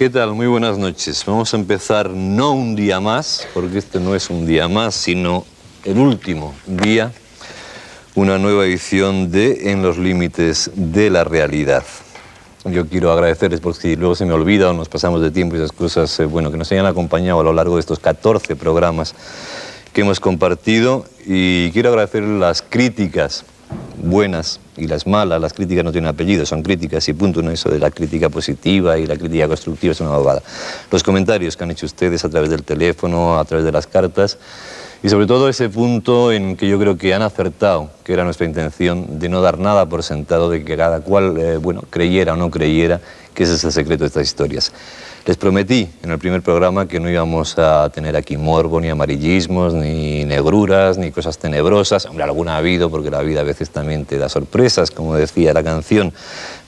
¿Qué tal? Muy buenas noches. Vamos a empezar no un día más, porque este no es un día más, sino el último día, una nueva edición de En los límites de la realidad. Yo quiero agradecerles porque si luego se me olvida o nos pasamos de tiempo y esas cosas, bueno, que nos hayan acompañado a lo largo de estos 14 programas que hemos compartido, y quiero agradecer las críticas buenas y las malas. Las críticas no tienen apellido, son críticas y punto, no eso de la crítica positiva y la crítica constructiva es una bobada. Los comentarios que han hecho ustedes a través del teléfono, a través de las cartas, y sobre todo ese punto en que yo creo que han acertado, que era nuestra intención, de no dar nada por sentado, de que cada cual, bueno, creyera o no creyera, que ese es el secreto de estas historias. Les prometí en el primer programa que no íbamos a tener aquí morbo, ni amarillismos, ni negruras, ni cosas tenebrosas. Hombre, alguna ha habido, porque la vida a veces también te da sorpresas, como decía la canción.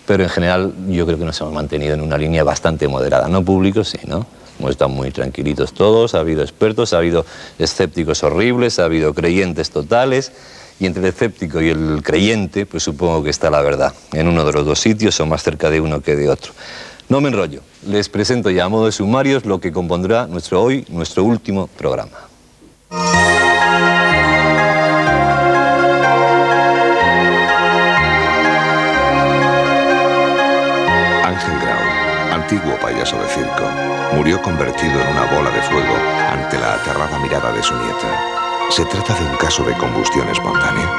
Pero en general yo creo que nos hemos mantenido en una línea bastante moderada. No público, sí, ¿no? Hemos estado muy tranquilitos todos, ha habido expertos, ha habido escépticos horribles, ha habido creyentes totales. Y entre el escéptico y el creyente, pues supongo que está la verdad. En uno de los dos sitios o más cerca de uno que de otro. No me enrollo, les presento ya a modo de sumarios lo que compondrá nuestro último programa. Ángel Grau, antiguo payaso de circo, murió convertido en una bola de fuego ante la aterrada mirada de su nieta. ¿Se trata de un caso de combustión espontánea?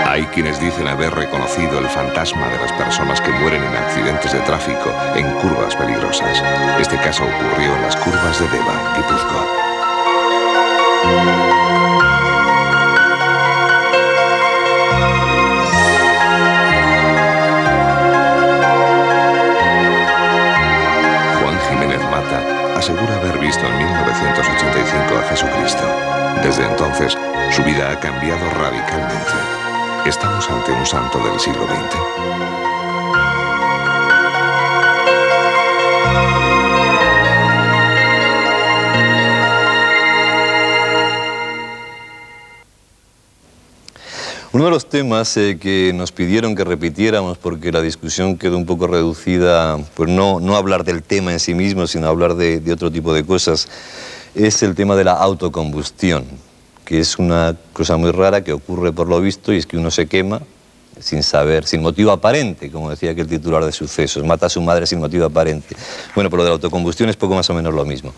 Hay quienes dicen haber reconocido el fantasma de las personas que mueren en accidentes de tráfico en curvas peligrosas. Este caso ocurrió en las curvas de Deva, Guipúzcoa. Juan Jiménez Mata asegura haber visto en 1985 a Jesucristo. Desde entonces, su vida ha cambiado radicalmente. ¿Estamos ante un santo del siglo XX? Uno de los temas que nos pidieron que repitiéramos, porque la discusión quedó un poco reducida, pues no hablar del tema en sí mismo, sino hablar de otro tipo de cosas, es el tema de la autocombustión, que es una cosa muy rara que ocurre por lo visto, y es que uno se quema sin saber, sin motivo aparente, como decía aquel titular de Sucesos, mata a su madre sin motivo aparente. Bueno, pero lo de la autocombustión es poco más o menos lo mismo.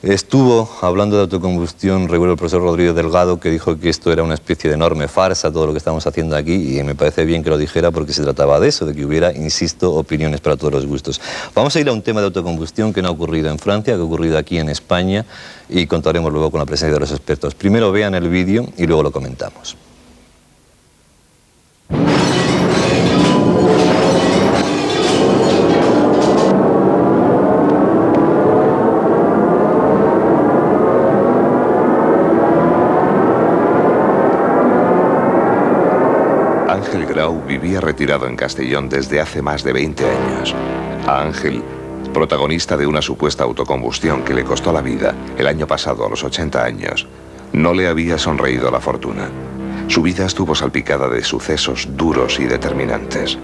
Estuvo hablando de autocombustión, recuerdo el profesor Rodríguez Delgado, que dijo que esto era una especie de enorme farsa, todo lo que estamos haciendo aquí, y me parece bien que lo dijera porque se trataba de eso, de que hubiera, insisto, opiniones para todos los gustos. Vamos a ir a un tema de autocombustión que no ha ocurrido en Francia, que ha ocurrido aquí en España, y contaremos luego con la presencia de los expertos. Primero vean el vídeo y luego lo comentamos. Ángel Grau vivía retirado en Castellón desde hace más de 20 años. A Ángel, protagonista de una supuesta autocombustión que le costó la vida el año pasado a los 80 años, no le había sonreído la fortuna. Su vida estuvo salpicada de sucesos duros y determinantes.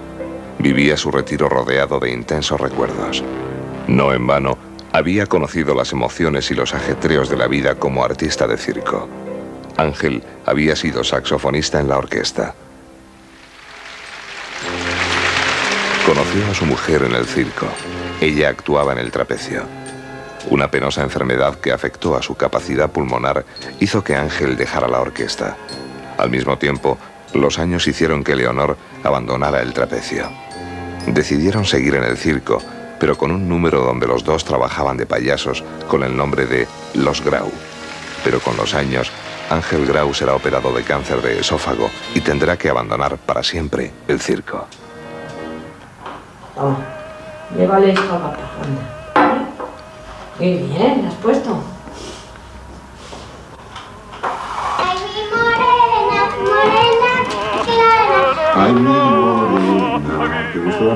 Vivía su retiro rodeado de intensos recuerdos. No en vano, había conocido las emociones y los ajetreos de la vida como artista de circo. Ángel había sido saxofonista en la orquesta. Conoció a su mujer en el circo. Ella actuaba en el trapecio. Una penosa enfermedad que afectó a su capacidad pulmonar hizo que Ángel dejara la orquesta. Al mismo tiempo, los años hicieron que Leonor abandonara el trapecio. Decidieron seguir en el circo, pero con un número donde los dos trabajaban de payasos con el nombre de Los Grau. Pero con los años, Ángel Grau será operado de cáncer de esófago y tendrá que abandonar para siempre el circo. Toma, llévale esto a papá, anda. Qué bien, ¿la has puesto? Ay, mi morena, morena, clara. Ay, mi morena, ¿te gusta la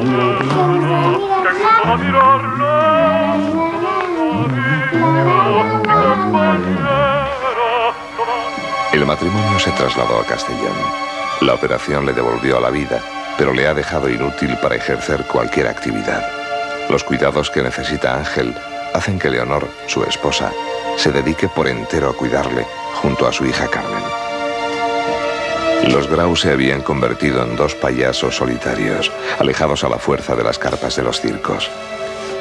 El matrimonio se trasladó a Castellón. La operación le devolvió a la vida, pero le ha dejado inútil para ejercer cualquier actividad. Los cuidados que necesita Ángel hacen que Leonor, su esposa, se dedique por entero a cuidarle junto a su hija Carmen. Los Grau se habían convertido en dos payasos solitarios, alejados a la fuerza de las carpas de los circos.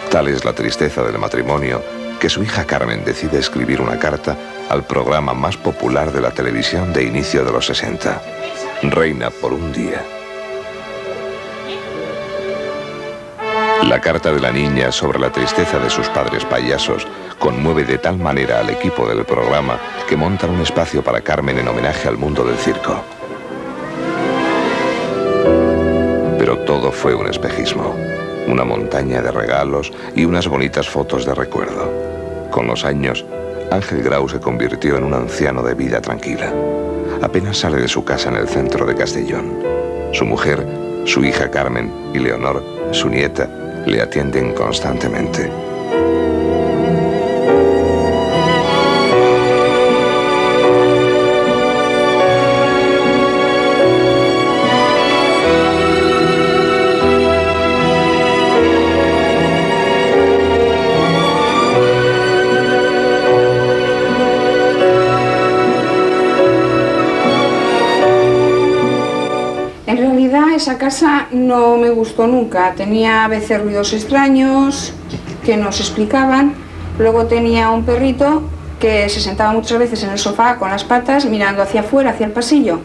Tal es la tristeza del matrimonio que su hija Carmen decide escribir una carta al programa más popular de la televisión de inicio de los 60, Reina por un día. La carta de la niña sobre la tristeza de sus padres payasos conmueve de tal manera al equipo del programa que montan un espacio para Carmen en homenaje al mundo del circo. Pero todo fue un espejismo, una montaña de regalos y unas bonitas fotos de recuerdo. Con los años, Ángel Grau se convirtió en un anciano de vida tranquila. Apenas sale de su casa en el centro de Castellón. Su mujer, su hija Carmen y Leonor, su nieta, le atienden constantemente. En realidad esa casa no me gustó nunca, tenía a veces ruidos extraños que no se explicaban, luego tenía un perrito que se sentaba muchas veces en el sofá con las patas mirando hacia afuera, hacia el pasillo,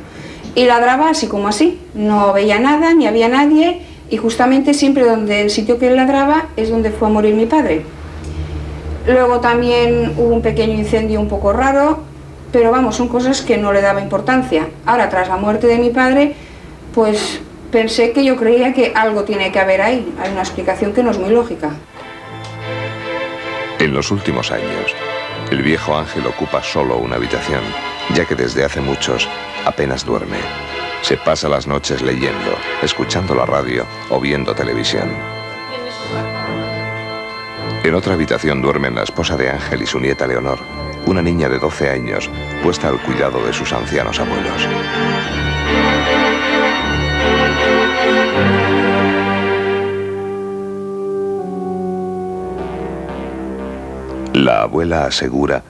y ladraba así como así, no veía nada ni había nadie, y justamente siempre donde el sitio que él ladraba es donde fue a morir mi padre. Luego también hubo un pequeño incendio un poco raro, pero vamos, son cosas que no le daba importancia. Ahora, tras la muerte de mi padre, pues pensé que yo creía que algo tiene que haber ahí, hay una explicación que no es muy lógica. En los últimos años, el viejo Ángel ocupa solo una habitación, ya que desde hace muchos apenas duerme. Se pasa las noches leyendo, escuchando la radio o viendo televisión. En otra habitación duermen la esposa de Ángel y su nieta Leonor, una niña de 12 años, puesta al cuidado de sus ancianos abuelos. La abuela asegura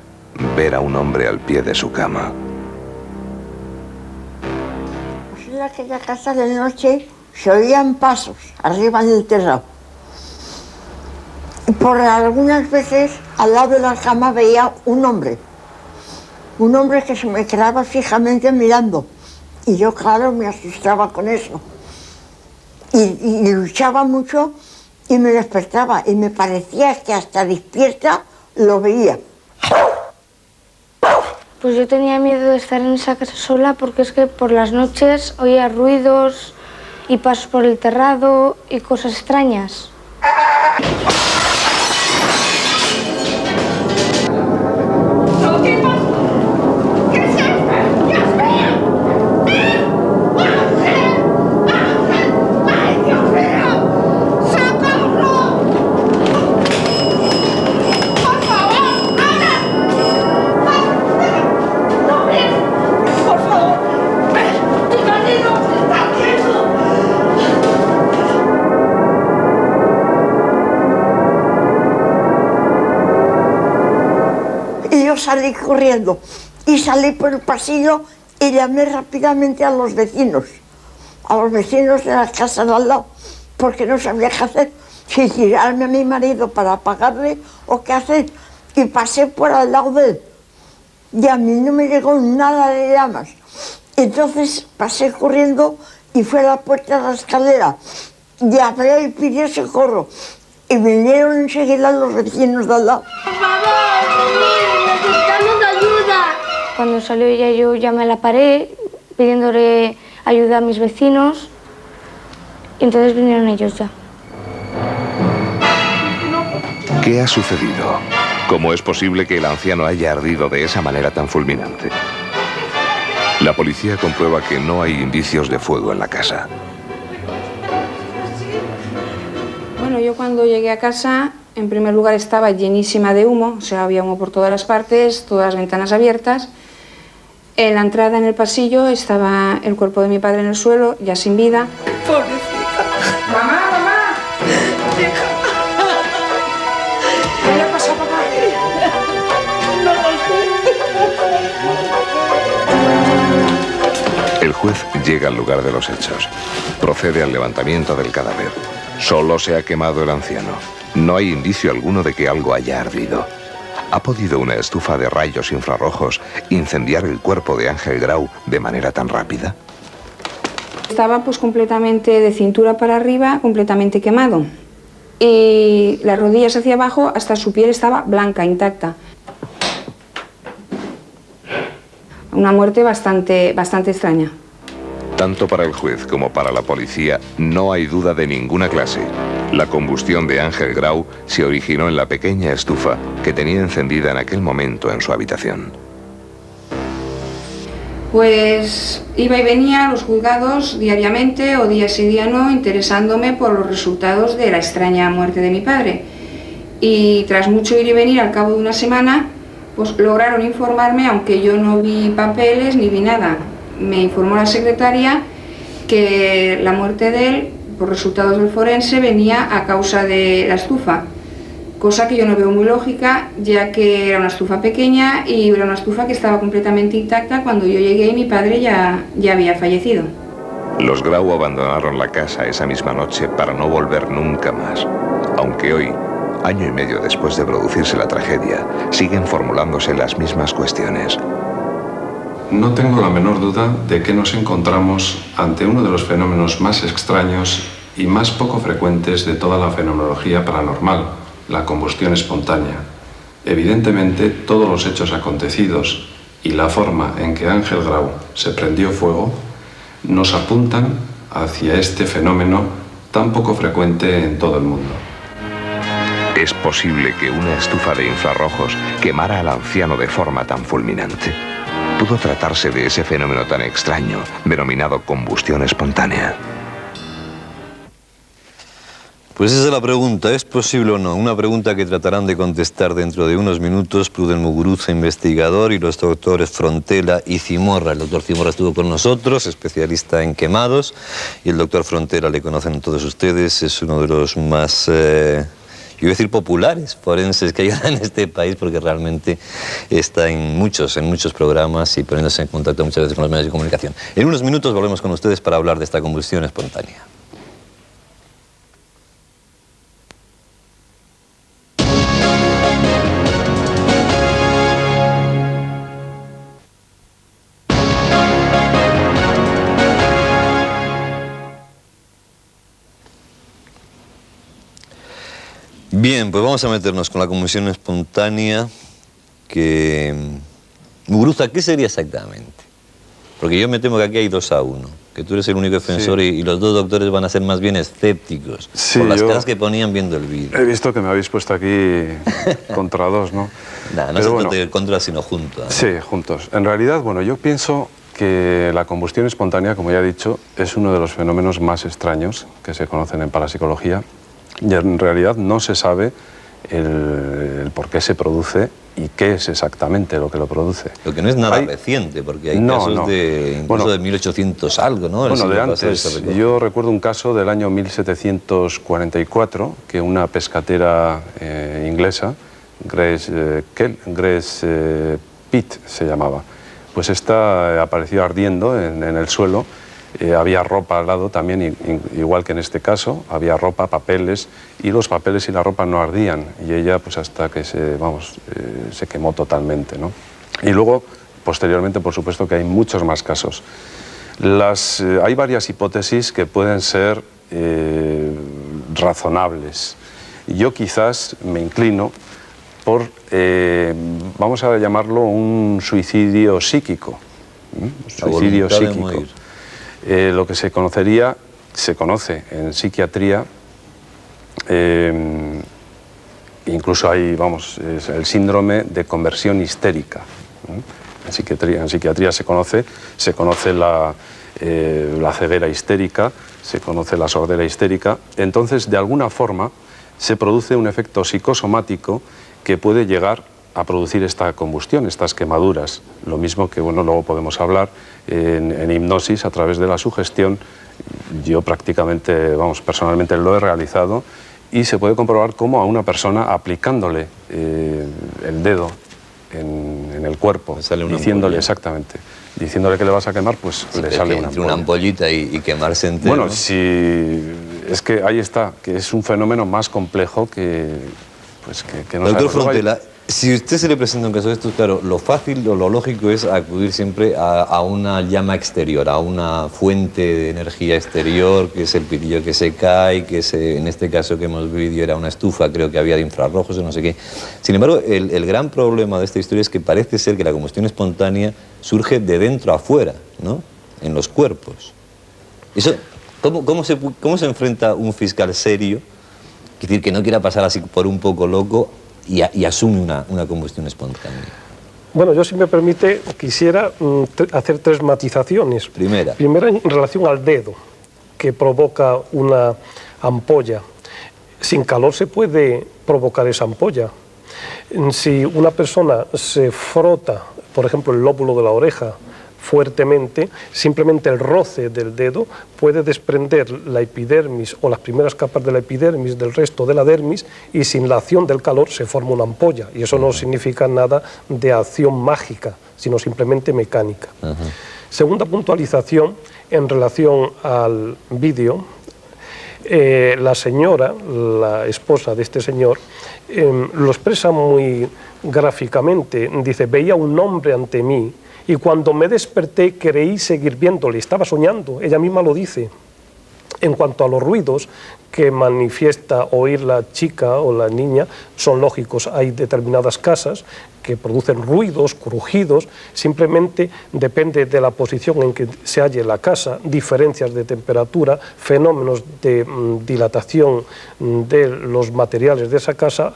ver a un hombre al pie de su cama. Pues en aquella casa de noche se oían pasos arriba del terrado. Y por algunas veces al lado de la cama veía un hombre que se me quedaba fijamente mirando. Y yo, claro, me asustaba con eso. Y luchaba mucho y me despertaba. Y me parecía que hasta despierta lo veía. Pues yo tenía miedo de estar en esa casa sola porque es que por las noches oía ruidos y pasos por el terrado y cosas extrañas. Salí corriendo y salí por el pasillo y llamé rápidamente a los vecinos de la casa de al lado, porque no sabía qué hacer, si tirarme a mi marido para pagarle o qué hacer, y pasé por al lado de él y a mí no me llegó nada de llamas. Entonces pasé corriendo y fui a la puerta de la escalera y abrí y pidió socorro y vinieron enseguida los vecinos de al lado. ¡Por favor, necesitamos ayuda! Cuando salió ella yo llamé a la pared pidiéndole ayuda a mis vecinos y entonces vinieron ellos ya. ¿Qué ha sucedido? ¿Cómo es posible que el anciano haya ardido de esa manera tan fulminante? La policía comprueba que no hay indicios de fuego en la casa. Bueno, yo cuando llegué a casa, en primer lugar estaba llenísima de humo, o sea, había humo por todas las partes, todas las ventanas abiertas. En la entrada, en el pasillo, estaba el cuerpo de mi padre en el suelo, ya sin vida. Pobrecita. ¡Mamá, mamá! ¿Qué le pasó a papá? No lo sé. El juez llega al lugar de los hechos. Procede al levantamiento del cadáver. Solo se ha quemado el anciano. No hay indicio alguno de que algo haya ardido. ¿Ha podido una estufa de rayos infrarrojos incendiar el cuerpo de Ángel Grau de manera tan rápida? Estaba pues completamente de cintura para arriba, completamente quemado. Y las rodillas hacia abajo, hasta su piel estaba blanca, intacta. Una muerte bastante extraña. Tanto para el juez como para la policía no hay duda de ninguna clase. La combustión de Ángel Grau se originó en la pequeña estufa que tenía encendida en aquel momento en su habitación. Pues iba y venía a los juzgados diariamente o día sí día no, interesándome por los resultados de la extraña muerte de mi padre. Y tras mucho ir y venir, al cabo de una semana, pues lograron informarme, aunque yo no vi papeles ni vi nada. Me informó la secretaria que la muerte de él, por resultados del forense, venía a causa de la estufa, cosa que yo no veo muy lógica, ya que era una estufa pequeña y era una estufa que estaba completamente intacta cuando yo llegué y mi padre ya había fallecido. Los Grau abandonaron la casa esa misma noche para no volver nunca más, aunque hoy, año y medio después de producirse la tragedia, siguen formulándose las mismas cuestiones. No tengo la menor duda de que nos encontramos ante uno de los fenómenos más extraños y más poco frecuentes de toda la fenomenología paranormal, la combustión espontánea. Evidentemente, todos los hechos acontecidos y la forma en que Ángel Grau se prendió fuego nos apuntan hacia este fenómeno tan poco frecuente en todo el mundo. ¿Es posible que una estufa de infrarrojos quemara al anciano de forma tan fulminante? ¿Pudo tratarse de ese fenómeno tan extraño, denominado combustión espontánea? Pues esa es la pregunta, ¿es posible o no? Una pregunta que tratarán de contestar dentro de unos minutos Pruden Muguruza, investigador, y los doctores Frontela y Zimorra. El doctor Zimorra estuvo con nosotros, especialista en quemados, y el doctor Frontela le conocen todos ustedes, es uno de los más... yo voy a decir populares forenses que hay en este país, porque realmente está en muchos programas y poniéndose en contacto muchas veces con los medios de comunicación. En unos minutos volvemos con ustedes para hablar de esta combustión espontánea. Bien, pues vamos a meternos con la combustión espontánea, que... Muguruza, ¿qué sería exactamente? Porque yo me temo que aquí hay 2-1, que tú eres el único defensor, sí, y los dos doctores van a ser más bien escépticos, sí, por las caras que ponían viendo el vídeo. He visto que me habéis puesto aquí contra dos, ¿no? Nah, no se trata de contra, sino juntos. Sí, juntos. En realidad, bueno, yo pienso que la combustión espontánea, como ya he dicho, es uno de los fenómenos más extraños que se conocen en parapsicología. Y en realidad no se sabe el por qué se produce y qué es exactamente lo que lo produce. Lo que no es nada reciente, porque hay casos de incluso de 1800 algo, ¿no? Bueno, de antes. Yo recuerdo un caso del año 1744 que una pescatera inglesa, Grace Pitt se llamaba, pues esta apareció ardiendo en el suelo. Había ropa al lado también, igual que en este caso, había ropa, papeles, y los papeles y la ropa no ardían, y ella pues hasta que se quemó totalmente, ¿no? Y luego, posteriormente, por supuesto que hay muchos más casos. Hay varias hipótesis que pueden ser razonables. Yo quizás me inclino por, vamos a llamarlo un suicidio psíquico. Suicidio psíquico. Lo que se conoce en psiquiatría, incluso hay, el síndrome de conversión histérica. En psiquiatría se conoce la ceguera histérica, se conoce la sordera histérica. Entonces, de alguna forma, se produce un efecto psicosomático que puede llegar a producir esta combustión, estas quemaduras. Lo mismo que, bueno, luego podemos hablar en hipnosis a través de la sugestión. Yo prácticamente, vamos, personalmente lo he realizado y se puede comprobar cómo a una persona aplicándole el dedo en el cuerpo, diciéndole exactamente, diciéndole que le vas a quemar, pues sí, le sale una ampollita y quemarse entero. Bueno, ¿no? Si es que ahí está, que es un fenómeno más complejo que no Doctor sabemos. Frontela, si a usted se le presenta un caso de estos, claro, lo fácil o lo lógico es acudir siempre a una llama exterior, a una fuente de energía exterior, que es el pitillo que se cae, que es, en este caso que hemos vivido era una estufa, creo que había de infrarrojos o no sé qué. Sin embargo, el gran problema de esta historia es que parece ser que la combustión espontánea surge de dentro a afuera, ¿no? En los cuerpos. Eso, ¿cómo se enfrenta un fiscal serio, es decir, que no quiera pasar así por un poco loco, y asume una combustión espontánea? Bueno, yo, si me permite, quisiera hacer tres matizaciones. Primera, en relación al dedo, que provoca una ampolla. Sin calor se puede provocar esa ampolla. Si una persona se frota, por ejemplo, el lóbulo de la oreja fuertemente, simplemente el roce del dedo puede desprender la epidermis o las primeras capas de la epidermis del resto de la dermis, y sin la acción del calor se forma una ampolla, y eso no significa nada de acción mágica, sino simplemente mecánica. Segunda puntualización en relación al vídeo. La señora, la esposa de este señor, lo expresa muy gráficamente. Dice: veía un hombre ante mí y cuando me desperté creí seguir viéndole, estaba soñando, ella misma lo dice. En cuanto a los ruidos que manifiesta oír la chica o la niña, son lógicos. Hay determinadas casas que producen ruidos, crujidos, simplemente depende de la posición en que se halle la casa, diferencias de temperatura, fenómenos de dilatación de los materiales de esa casa,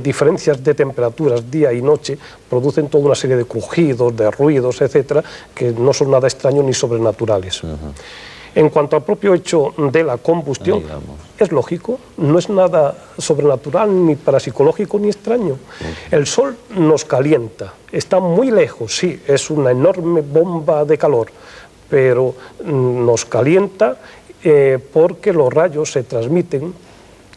diferencias de temperaturas día y noche, producen toda una serie de crujidos, de ruidos, etcétera, que no son nada extraños ni sobrenaturales. En cuanto al propio hecho de la combustión, es lógico, no es nada sobrenatural, ni parapsicológico, ni extraño. El sol nos calienta, está muy lejos, sí, es una enorme bomba de calor, pero nos calienta porque los rayos se transmiten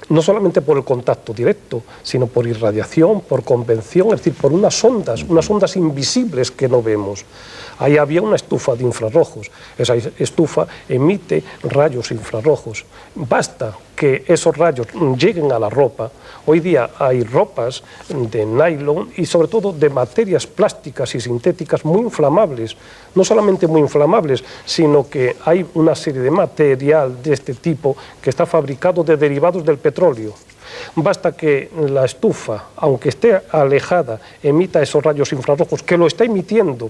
no solamente por el contacto directo, sino por irradiación, por convención, es decir, por unas ondas invisibles que no vemos. Ahí había una estufa de infrarrojos, esa estufa emite rayos infrarrojos. Basta que esos rayos lleguen a la ropa. Hoy día hay ropas de nylon y sobre todo de materias plásticas y sintéticas muy inflamables. No solamente muy inflamables, sino que hay una serie de material de este tipo que está fabricado de derivados del petróleo. Basta que la estufa, aunque esté alejada, emita esos rayos infrarrojos, que lo está emitiendo,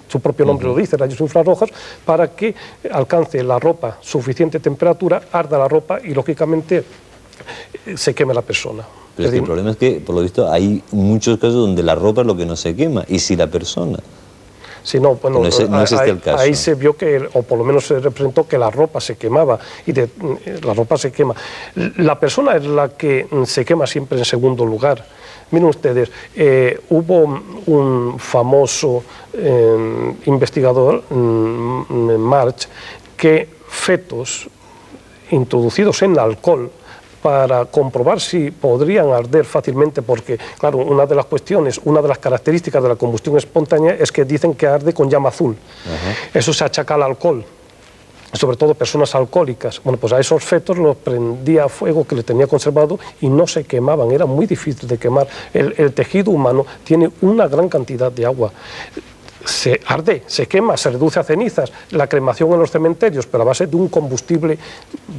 su propio nombre lo dice, rayos infrarrojos, para que alcance la ropa suficiente temperatura, arda la ropa y, lógicamente, se queme la persona. Pero es que el problema es que, por lo visto, hay muchos casos donde la ropa es lo que no se quema, y si la persona... Sí, no, bueno, no es este el caso. Ahí se vio que, o por lo menos se representó que la ropa se quemaba, y la ropa se quema. La persona es la que se quema siempre en segundo lugar. Miren ustedes, hubo un famoso investigador, March, que fetos introducidos en alcohol para comprobar si podrían arder fácilmente, porque, claro, una de las cuestiones, una de las características de la combustión espontánea es que dicen que arde con llama azul. Eso se achaca al alcohol, sobre todo personas alcohólicas. Bueno, pues a esos fetos los prendía a fuego, que le tenía conservado, y no se quemaban, era muy difícil de quemar. El tejido humano tiene una gran cantidad de agua. Se arde, se quema, se reduce a cenizas, la cremación en los cementerios, pero a base de un combustible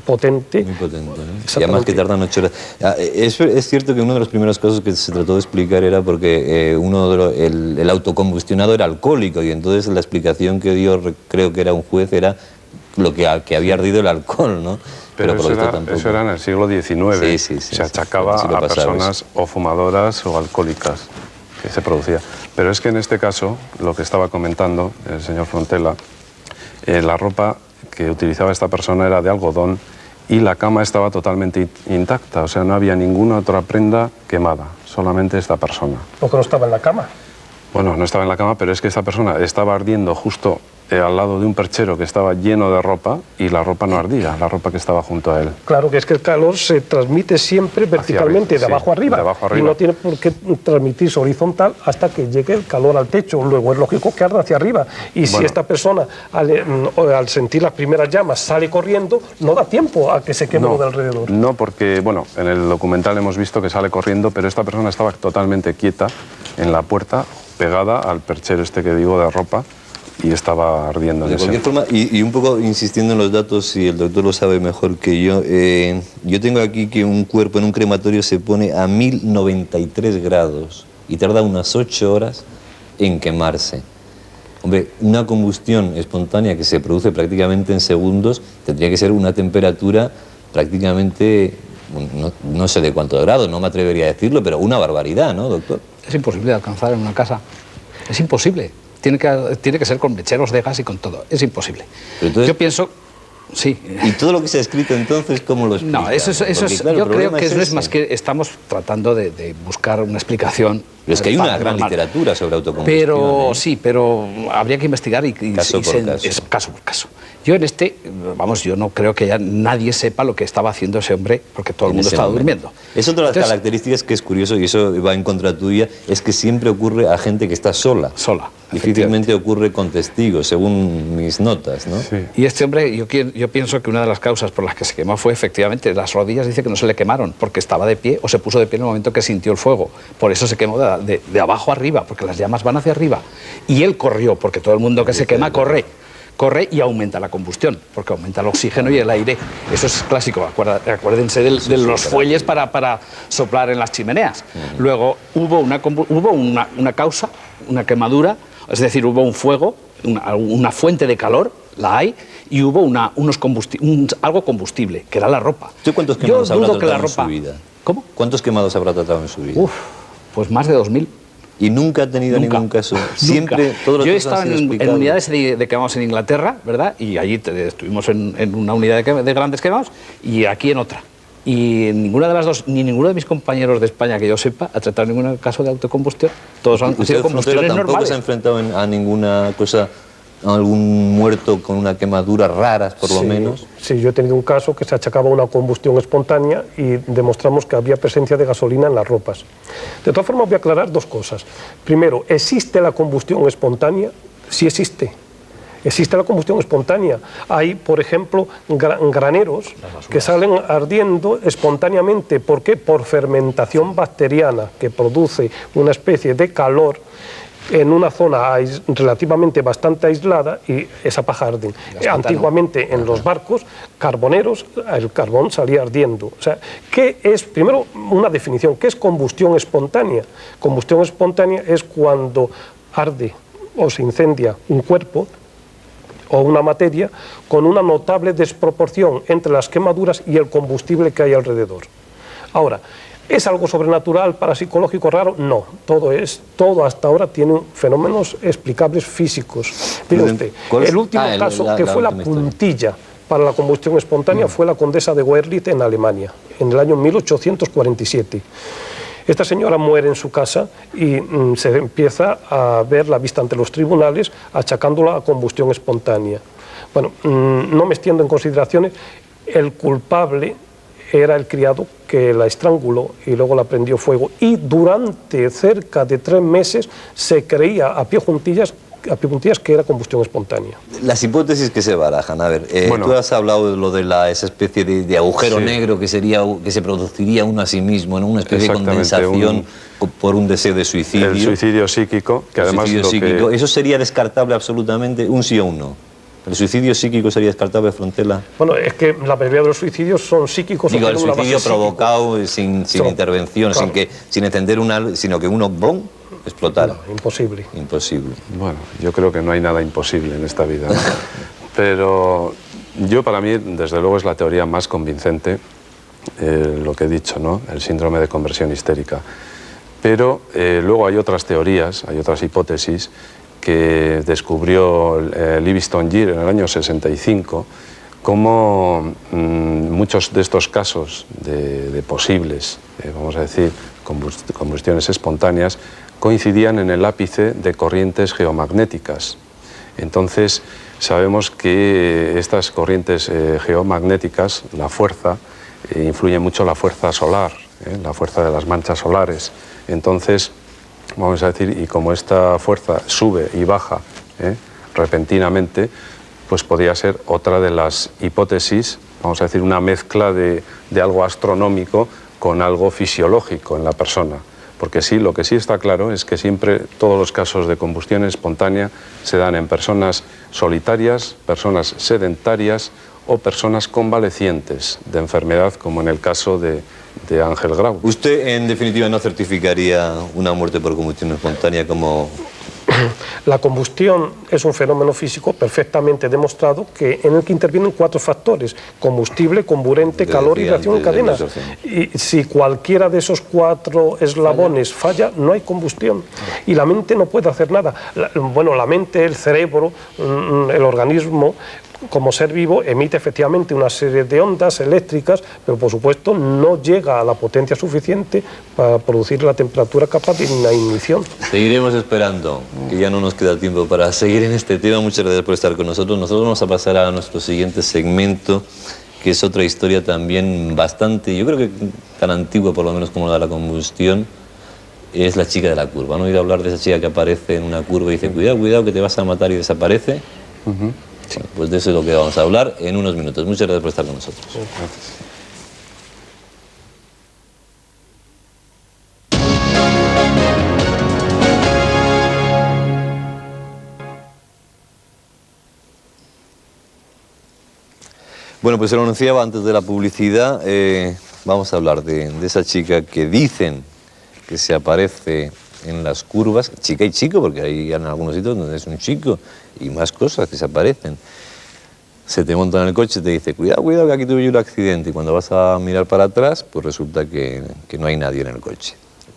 potente. Muy potente, ¿no? Y además que tardan 8 horas. Es cierto que uno de los primeros casos que se trató de explicar era porque el autocombustionado era alcohólico, y entonces la explicación que dio, creo que era un juez, era lo que había ardido el alcohol, ¿no? Pero eso era en el siglo XIX, se achacaba a personas o fumadoras o alcohólicas que se producía. Pero es que en este caso, lo que estaba comentando el señor Frontela, la ropa que utilizaba esta persona era de algodón y la cama estaba totalmente intacta, o sea, no había ninguna otra prenda quemada, solamente esta persona. ¿O que no estaba en la cama? Bueno, no estaba en la cama, pero es que esta persona estaba ardiendo justo al lado de un perchero que estaba lleno de ropa y la ropa no ardía, la ropa que estaba junto a él. Claro, que es que el calor se transmite siempre verticalmente, de abajo arriba, de abajo arriba, y no tiene por qué transmitirse horizontal hasta que llegue el calor al techo. Luego es lógico que arda hacia arriba. Y si esta persona, al sentir las primeras llamas, sale corriendo, no da tiempo a que se queme lo de alrededor. No, porque, bueno, en el documental hemos visto que sale corriendo, pero esta persona estaba totalmente quieta en la puerta, pegada al perchero este que digo de ropa, y estaba ardiendo. De cualquier forma, y un poco insistiendo en los datos, si el doctor lo sabe mejor que yo tengo aquí que un cuerpo en un crematorio se pone a 1093 grados y tarda unas 8 horas en quemarse. Hombre, una combustión espontánea que se produce prácticamente en segundos tendría que ser una temperatura prácticamente, no sé de cuántos grados, no me atrevería a decirlo, pero una barbaridad, ¿no, doctor? Es imposible de alcanzar en una casa, es imposible. Tiene que ser con mecheros de gas y con todo. Es imposible. Entonces, yo pienso... Sí. ¿Y todo lo que se ha escrito entonces cómo lo explica? No, eso es, claro, yo creo que no es más que estamos tratando de buscar una explicación. Pero es que hay una gran literatura sobre autocombustión. Pero sí, pero habría que investigar caso por caso. Es caso por caso. Yo yo no creo que ya nadie sepa lo que estaba haciendo ese hombre, porque todo el mundo estaba durmiendo. Es otra de las características que es curioso, y eso va en contra tuya, es que siempre ocurre a gente que está sola. Difícilmente ocurre con testigos, según mis notas, ¿no? Sí. Y este hombre, yo pienso que una de las causas por las que se quemó fue efectivamente las rodillas, dice que no se le quemaron, porque estaba de pie o se puso de pie en el momento que sintió el fuego. Por eso se quemó de abajo arriba, porque las llamas van hacia arriba. Y él corrió, porque todo el mundo que se quema corre y aumenta la combustión, porque aumenta el oxígeno y el aire. Eso es clásico, acuérdense de los fuelles para soplar en las chimeneas. Luego hubo una causa, una quemadura, es decir, hubo un fuego, una fuente de calor, la hay, y hubo algo combustible, que era la ropa. ¿Tú cuántos quemados habrá tratado en su vida? ¿Cómo? ¿Cuántos quemados habrá tratado en su vida? Pues más de 2000. ¿Y nunca ha tenido ningún caso? Siempre, todos los Yo he estado en unidades de quemados en Inglaterra, ¿verdad? Y allí estuvimos en una unidad de grandes quemados y aquí en otra. Y ninguna de las dos, ni ninguno de mis compañeros de España que yo sepa, ha tratado ningún caso de autocombustión. Todos han sido combustiones normales. ¿Tampoco se ha enfrentado a ninguna cosa, a algún muerto con una quemadura raras, por lo menos? Sí, yo he tenido un caso que se achacaba a una combustión espontánea y demostramos que había presencia de gasolina en las ropas. De todas formas, voy a aclarar dos cosas. Primero, ¿existe la combustión espontánea? Sí existe. Existe la combustión espontánea. Hay, por ejemplo, graneros que salen ardiendo espontáneamente. ¿Por qué? Por fermentación bacteriana, que produce una especie de calor en una zona relativamente bastante aislada y esa paja arde. Antiguamente en los barcos carboneros el carbón salía ardiendo. O sea, ¿qué es? Primero, una definición. ¿Qué es combustión espontánea? Combustión espontánea es cuando arde o se incendia un cuerpo o una materia con una notable desproporción entre las quemaduras y el combustible que hay alrededor. Ahora, ¿es algo sobrenatural, parapsicológico, raro? No, todo hasta ahora tiene fenómenos explicables físicos. Mire usted, el último caso, que fue la puntilla para la combustión espontánea, fue la condesa de Wörlitz en Alemania, en el año 1847. Esta señora muere en su casa y se empieza a ver la vista ante los tribunales achacándola a combustión espontánea. Bueno, no me extiendo en consideraciones, el culpable era el criado que la estranguló y luego la prendió fuego, y durante cerca de 3 meses se creía a pie juntillas que era combustión espontánea. Las hipótesis que se barajan, a ver, tú has hablado de lo de esa especie de agujero negro que se produciría uno a sí mismo, ¿no? Una especie de condensación por un deseo de suicidio. El suicidio psíquico, que además ¿Eso sería descartable absolutamente, un sí o un no? ¿El suicidio psíquico sería descartable, Frontela? Bueno, es que la mayoría de los suicidios son psíquicos. Digo, el suicidio provocado sin intervención, claro, sin encender sino que uno, ¡bom!, explotara. No, imposible. Imposible. Bueno, yo creo que no hay nada imposible en esta vida. Pero para mí, desde luego, es la teoría más convincente, lo que he dicho, ¿no? El síndrome de conversión histérica. Pero luego hay otras teorías, hay otras hipótesis que descubrió Livingston Gere en el año 65, cómo muchos de estos casos de posibles, vamos a decir, combustiones espontáneas, coincidían en el ápice de corrientes geomagnéticas. Entonces, sabemos que estas corrientes geomagnéticas, la fuerza, influye mucho la fuerza solar, la fuerza de las manchas solares. Entonces, vamos a decir, y como esta fuerza sube y baja repentinamente, pues podría ser otra de las hipótesis, vamos a decir, una mezcla de algo astronómico con algo fisiológico en la persona. Porque sí, lo que sí está claro es que siempre todos los casos de combustión espontánea se dan en personas solitarias, personas sedentarias o personas convalecientes de enfermedad, como en el caso de Ángel Grau. ¿Usted, en definitiva, no certificaría una muerte por combustión espontánea como...? La combustión es un fenómeno físico perfectamente demostrado en el que intervienen 4 factores: combustible, comburente, calor y reacción en cadena. Y si cualquiera de esos 4 eslabones falla, no hay combustión. Y la mente no puede hacer nada. Bueno, la mente, el cerebro, el organismo, como ser vivo, emite efectivamente una serie de ondas eléctricas, pero por supuesto no llega a la potencia suficiente para producir la temperatura capaz de una ignición. Seguiremos esperando, que ya no nos queda tiempo para seguir en este tema. Muchas gracias por estar con nosotros. Nosotros vamos a pasar a nuestro siguiente segmento, que es otra historia también bastante, yo creo que tan antigua por lo menos como la de la combustión. Es la chica de la curva. ¿No? Ir a hablar de esa chica que aparece en una curva y dice, cuidado, cuidado, que te vas a matar, y desaparece. Sí, pues de eso es lo que vamos a hablar en unos minutos. Muchas gracias por estar con nosotros. Gracias. Bueno, pues se lo anunciaba antes de la publicidad. Vamos a hablar de esa chica que dicen que se aparece en las curvas, chica y chico, porque hay en algunos sitios donde es un chico y más cosas que se aparecen. Se te monta en el coche y te dice, cuidado, cuidado, que aquí tuve yo un accidente, y cuando vas a mirar para atrás, pues resulta que no hay nadie en el coche.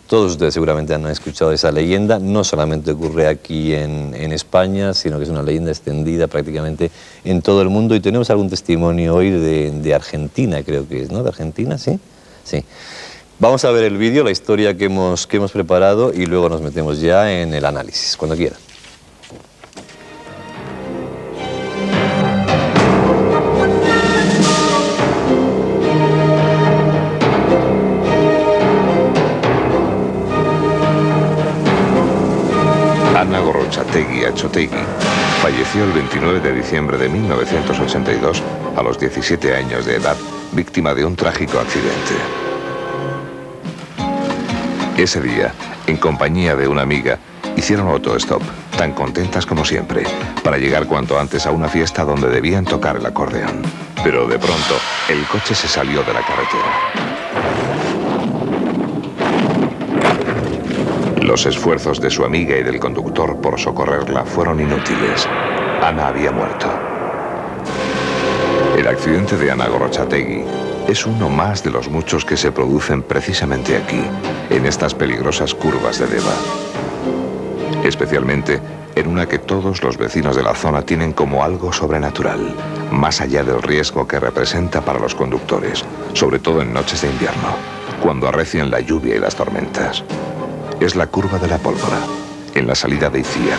Todos ustedes seguramente han escuchado esa leyenda. No solamente ocurre aquí en España, sino que es una leyenda extendida prácticamente en todo el mundo, y tenemos algún testimonio hoy de Argentina, creo que es, ¿no? ¿De Argentina? ¿Sí? Sí. Vamos a ver el vídeo, la historia que hemos preparado, y luego nos metemos ya en el análisis, cuando quiera. Ana Gorrotxategi Atxotegui falleció el 29 de diciembre de 1982 a los 17 años de edad, víctima de un trágico accidente. Ese día, en compañía de una amiga, hicieron autostop, tan contentas como siempre, para llegar cuanto antes a una fiesta donde debían tocar el acordeón. Pero de pronto, el coche se salió de la carretera. Los esfuerzos de su amiga y del conductor por socorrerla fueron inútiles. Ana había muerto. El accidente de Ana Gorrotxategi es uno más de los muchos que se producen precisamente aquí, en estas peligrosas curvas de Deva. Especialmente en una que todos los vecinos de la zona tienen como algo sobrenatural, más allá del riesgo que representa para los conductores, sobre todo en noches de invierno, cuando arrecian la lluvia y las tormentas. Es la curva de la Pólvora, en la salida de Itziar.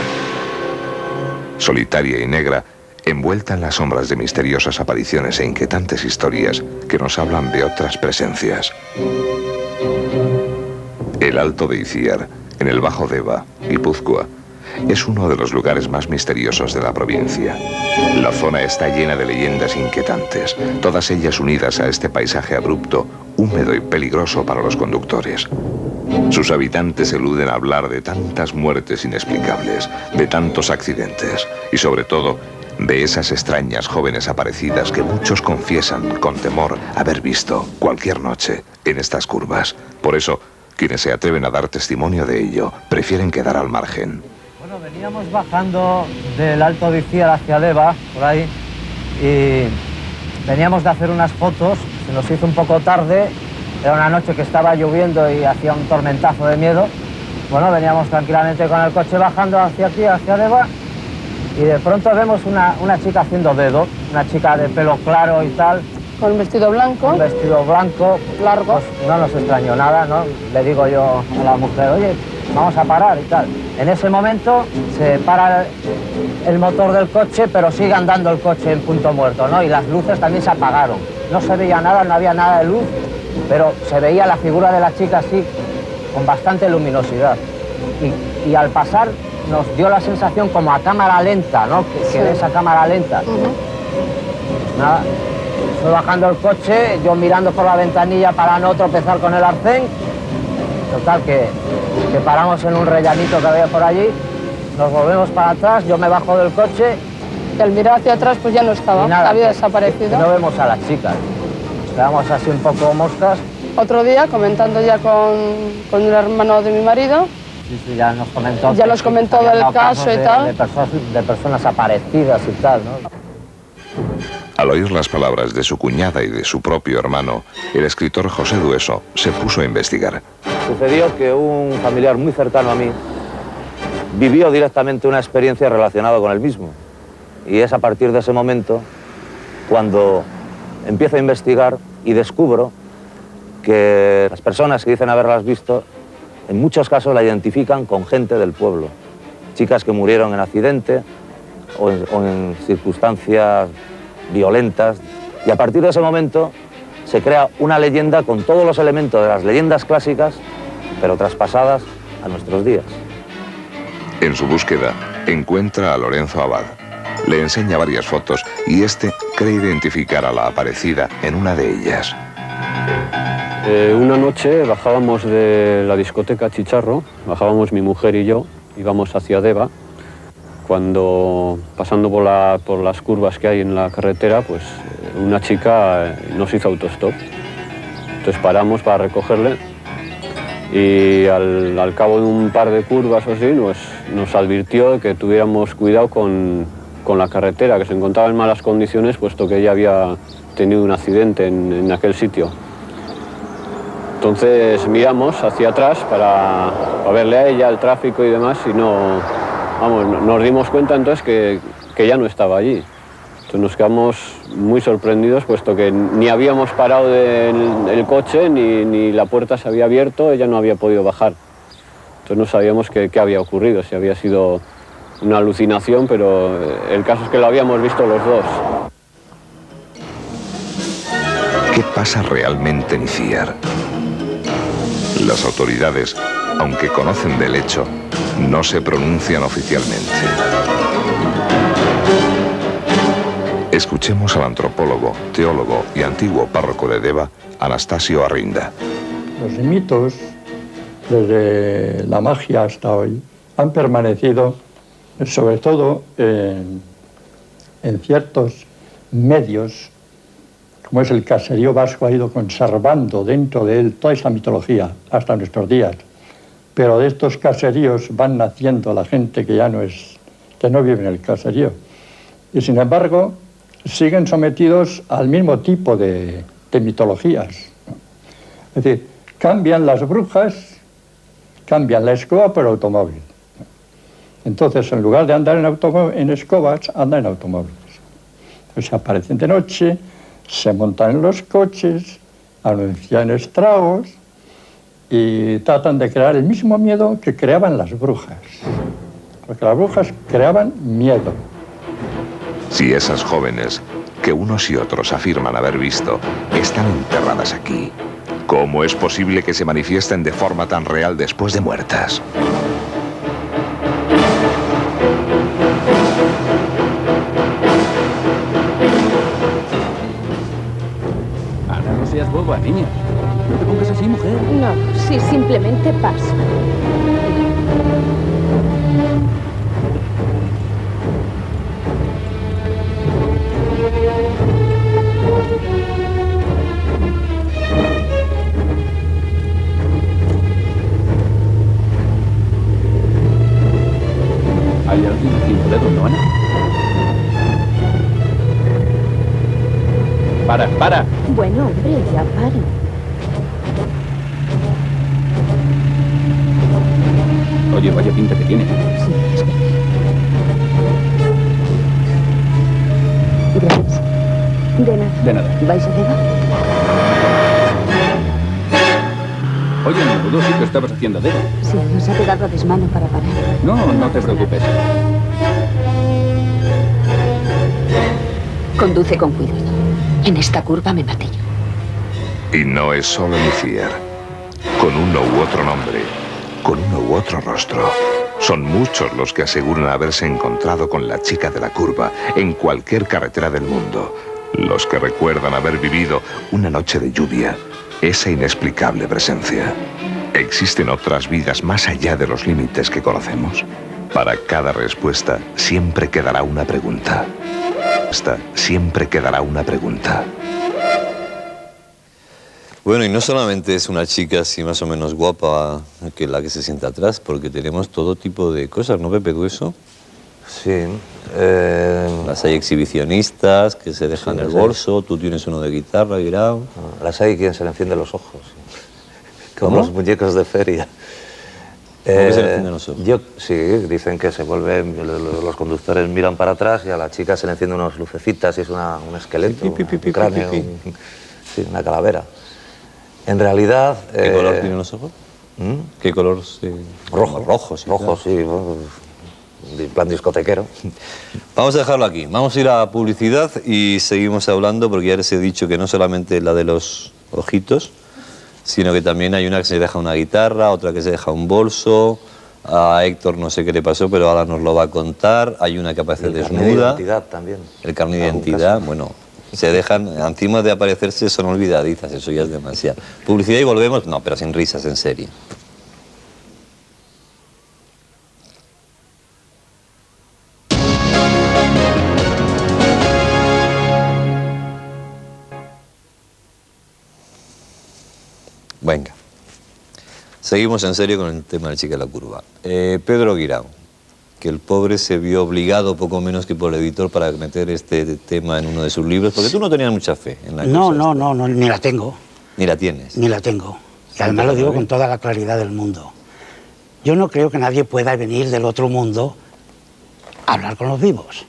Solitaria y negra, envuelta en las sombras de misteriosas apariciones e inquietantes historias que nos hablan de otras presencias. El Alto de Itziar, en el Bajo Deva, Guipúzcoa, es uno de los lugares más misteriosos de la provincia. La zona está llena de leyendas inquietantes, todas ellas unidas a este paisaje abrupto, húmedo y peligroso para los conductores. Sus habitantes eluden hablar de tantas muertes inexplicables, de tantos accidentes y sobre todo de esas extrañas jóvenes aparecidas que muchos confiesan con temor haber visto cualquier noche en estas curvas. Por eso, quienes se atreven a dar testimonio de ello prefieren quedar al margen. Bueno, veníamos bajando del Alto de Itziar hacia Deva, por ahí, y veníamos de hacer unas fotos. Se nos hizo un poco tarde, era una noche que estaba lloviendo y hacía un tormentazo de miedo. Bueno, veníamos tranquilamente con el coche bajando hacia aquí, hacia Deva, y de pronto vemos una chica haciendo dedo, una chica de pelo claro y tal. Con un vestido blanco. Un vestido blanco. Largo. Pues no nos extrañó nada, ¿no? Le digo yo a la mujer, oye, vamos a parar y tal. En ese momento se para el motor del coche, pero sigue andando el coche en punto muerto, ¿no? Y las luces también se apagaron. No se veía nada, no había nada de luz, pero se veía la figura de la chica así, con bastante luminosidad. Y al pasar nos dio la sensación como a cámara lenta, ¿no? Que ves a cámara lenta. Nada, fue bajando el coche, yo mirando por la ventanilla para no tropezar con el arcén. Total, que paramos en un rellanito que había por allí, nos volvemos para atrás, yo me bajo del coche. Y al mirar hacia atrás pues ya no estaba, nada, había desaparecido. No vemos a las chicas, quedamos así un poco moscas. Otro día, comentando ya con el hermano de mi marido, sí, ya nos comentó. Ya nos comentó del caso y tal. De personas aparecidas y tal, ¿no? Al oír las palabras de su cuñada y de su propio hermano, el escritor José Dueso se puso a investigar. Sucedió que un familiar muy cercano a mí vivió directamente una experiencia relacionada con el mismo. Y es a partir de ese momento cuando empiezo a investigar y descubro que las personas que dicen haberlas visto, en muchos casos la identifican con gente del pueblo. Chicas que murieron en accidente o en circunstancias violentas. Y a partir de ese momento se crea una leyenda con todos los elementos de las leyendas clásicas, pero traspasadas a nuestros días. En su búsqueda, encuentra a Lorenzo Abad. Le enseña varias fotos y este cree identificar a la aparecida en una de ellas. Una noche bajábamos de la discoteca Chicharro, bajábamos mi mujer y yo, íbamos hacia Deva, cuando pasando por las curvas que hay en la carretera, pues una chica nos hizo autostop. Entonces paramos para recogerle y al cabo de un par de curvas o así nos advirtió de que tuviéramos cuidado con la carretera, que se encontraba en malas condiciones, puesto que ella había tenido un accidente en aquel sitio. Entonces miramos hacia atrás para verle a ella, el tráfico y demás, y nos dimos cuenta entonces que ya no estaba allí. Entonces nos quedamos muy sorprendidos, puesto que ni habíamos parado el coche, ni la puerta se había abierto, ella no había podido bajar. Entonces no sabíamos qué había ocurrido, si había sido una alucinación, pero el caso es que lo habíamos visto los dos. ¿Qué pasa realmente en Iciar? Las autoridades, aunque conocen del hecho, no se pronuncian oficialmente. Escuchemos al antropólogo, teólogo y antiguo párroco de Deva, Anastasio Arrinda. Los mitos, desde la magia hasta hoy, han permanecido sobre todo en ciertos medios, como es el caserío vasco, ha ido conservando dentro de él toda esa mitología hasta nuestros días. Pero de estos caseríos van naciendo la gente que no vive en el caserío. Y sin embargo, siguen sometidos al mismo tipo de mitologías. Es decir, cambian las brujas, cambian la escoba por automóvil. Entonces, en lugar de andar en escobas, andan en automóviles. Entonces aparecen de noche, se montan en los coches, anuncian estragos y tratan de crear el mismo miedo que creaban las brujas. Porque las brujas creaban miedo. Si esas jóvenes, que unos y otros afirman haber visto, están enterradas aquí, ¿cómo es posible que se manifiesten de forma tan real después de muertas? No seas boba, niña. No te pongas así, mujer. No, sí, simplemente pasa. ¿Hay alguien sin dedo, no, Ana? Para. Bueno, hombre, ya paren. Oye, vaya pinta que tiene. Sí, espera. Gracias. De nada. De nada. ¿Vais a Deva? Oye, menudo sí que estabas haciendo Deva. Sí, nos ha pegado a desmano para parar. No te preocupes. Conduce con cuidado. En esta curva me maté yo. Y no es solo Lucier. Con uno u otro nombre, con uno u otro rostro. Son muchos los que aseguran haberse encontrado con la chica de la curva en cualquier carretera del mundo. Los que recuerdan haber vivido una noche de lluvia, esa inexplicable presencia. ¿Existen otras vidas más allá de los límites que conocemos? Para cada respuesta siempre quedará una pregunta. Siempre quedará una pregunta. Bueno, y no solamente es una chica así más o menos guapa que la que se sienta atrás, porque tenemos todo tipo de cosas, ¿no, Pepe Grueso? Sí. Las hay exhibicionistas que se dejan el bolso, tú tienes uno de guitarra, Guirao. Las hay quien se le enciende los ojos. Como ¿Cómo? los muñecos de feria. ¿Cómo que se le encienden los ojos? Sí, dicen que se vuelven, los conductores miran para atrás y a la chica se le encienden unas lucecitas y es un esqueleto, un cráneo, sí, una calavera. En realidad... ¿Qué color tienen los ojos? ¿Qué color? Rojos, sí, en plan discotequero. Vamos a dejarlo aquí, vamos a ir a publicidad y seguimos hablando porque ya les he dicho que no solamente la de los ojitos, sino que también hay una que se deja una guitarra, otra que se deja un bolso, a Héctor no sé qué le pasó, pero ahora nos lo va a contar, hay una que aparece desnuda. El carnet de identidad también. El carnet de identidad, bueno, se dejan, encima de aparecerse son olvidadizas, eso ya es demasiado. Publicidad y volvemos, no, pero sin risas, en serio. Venga, seguimos en serio con el tema del chica de la curva. Pedro Guirao, que el pobre se vio obligado poco menos que por el editor para meter este tema en uno de sus libros, porque tú no tenías mucha fe en la cosa. No, ni la tengo. Ni la tienes. Ni la tengo. Y además lo digo con toda la claridad del mundo. Yo no creo que nadie pueda venir del otro mundo a hablar con los vivos.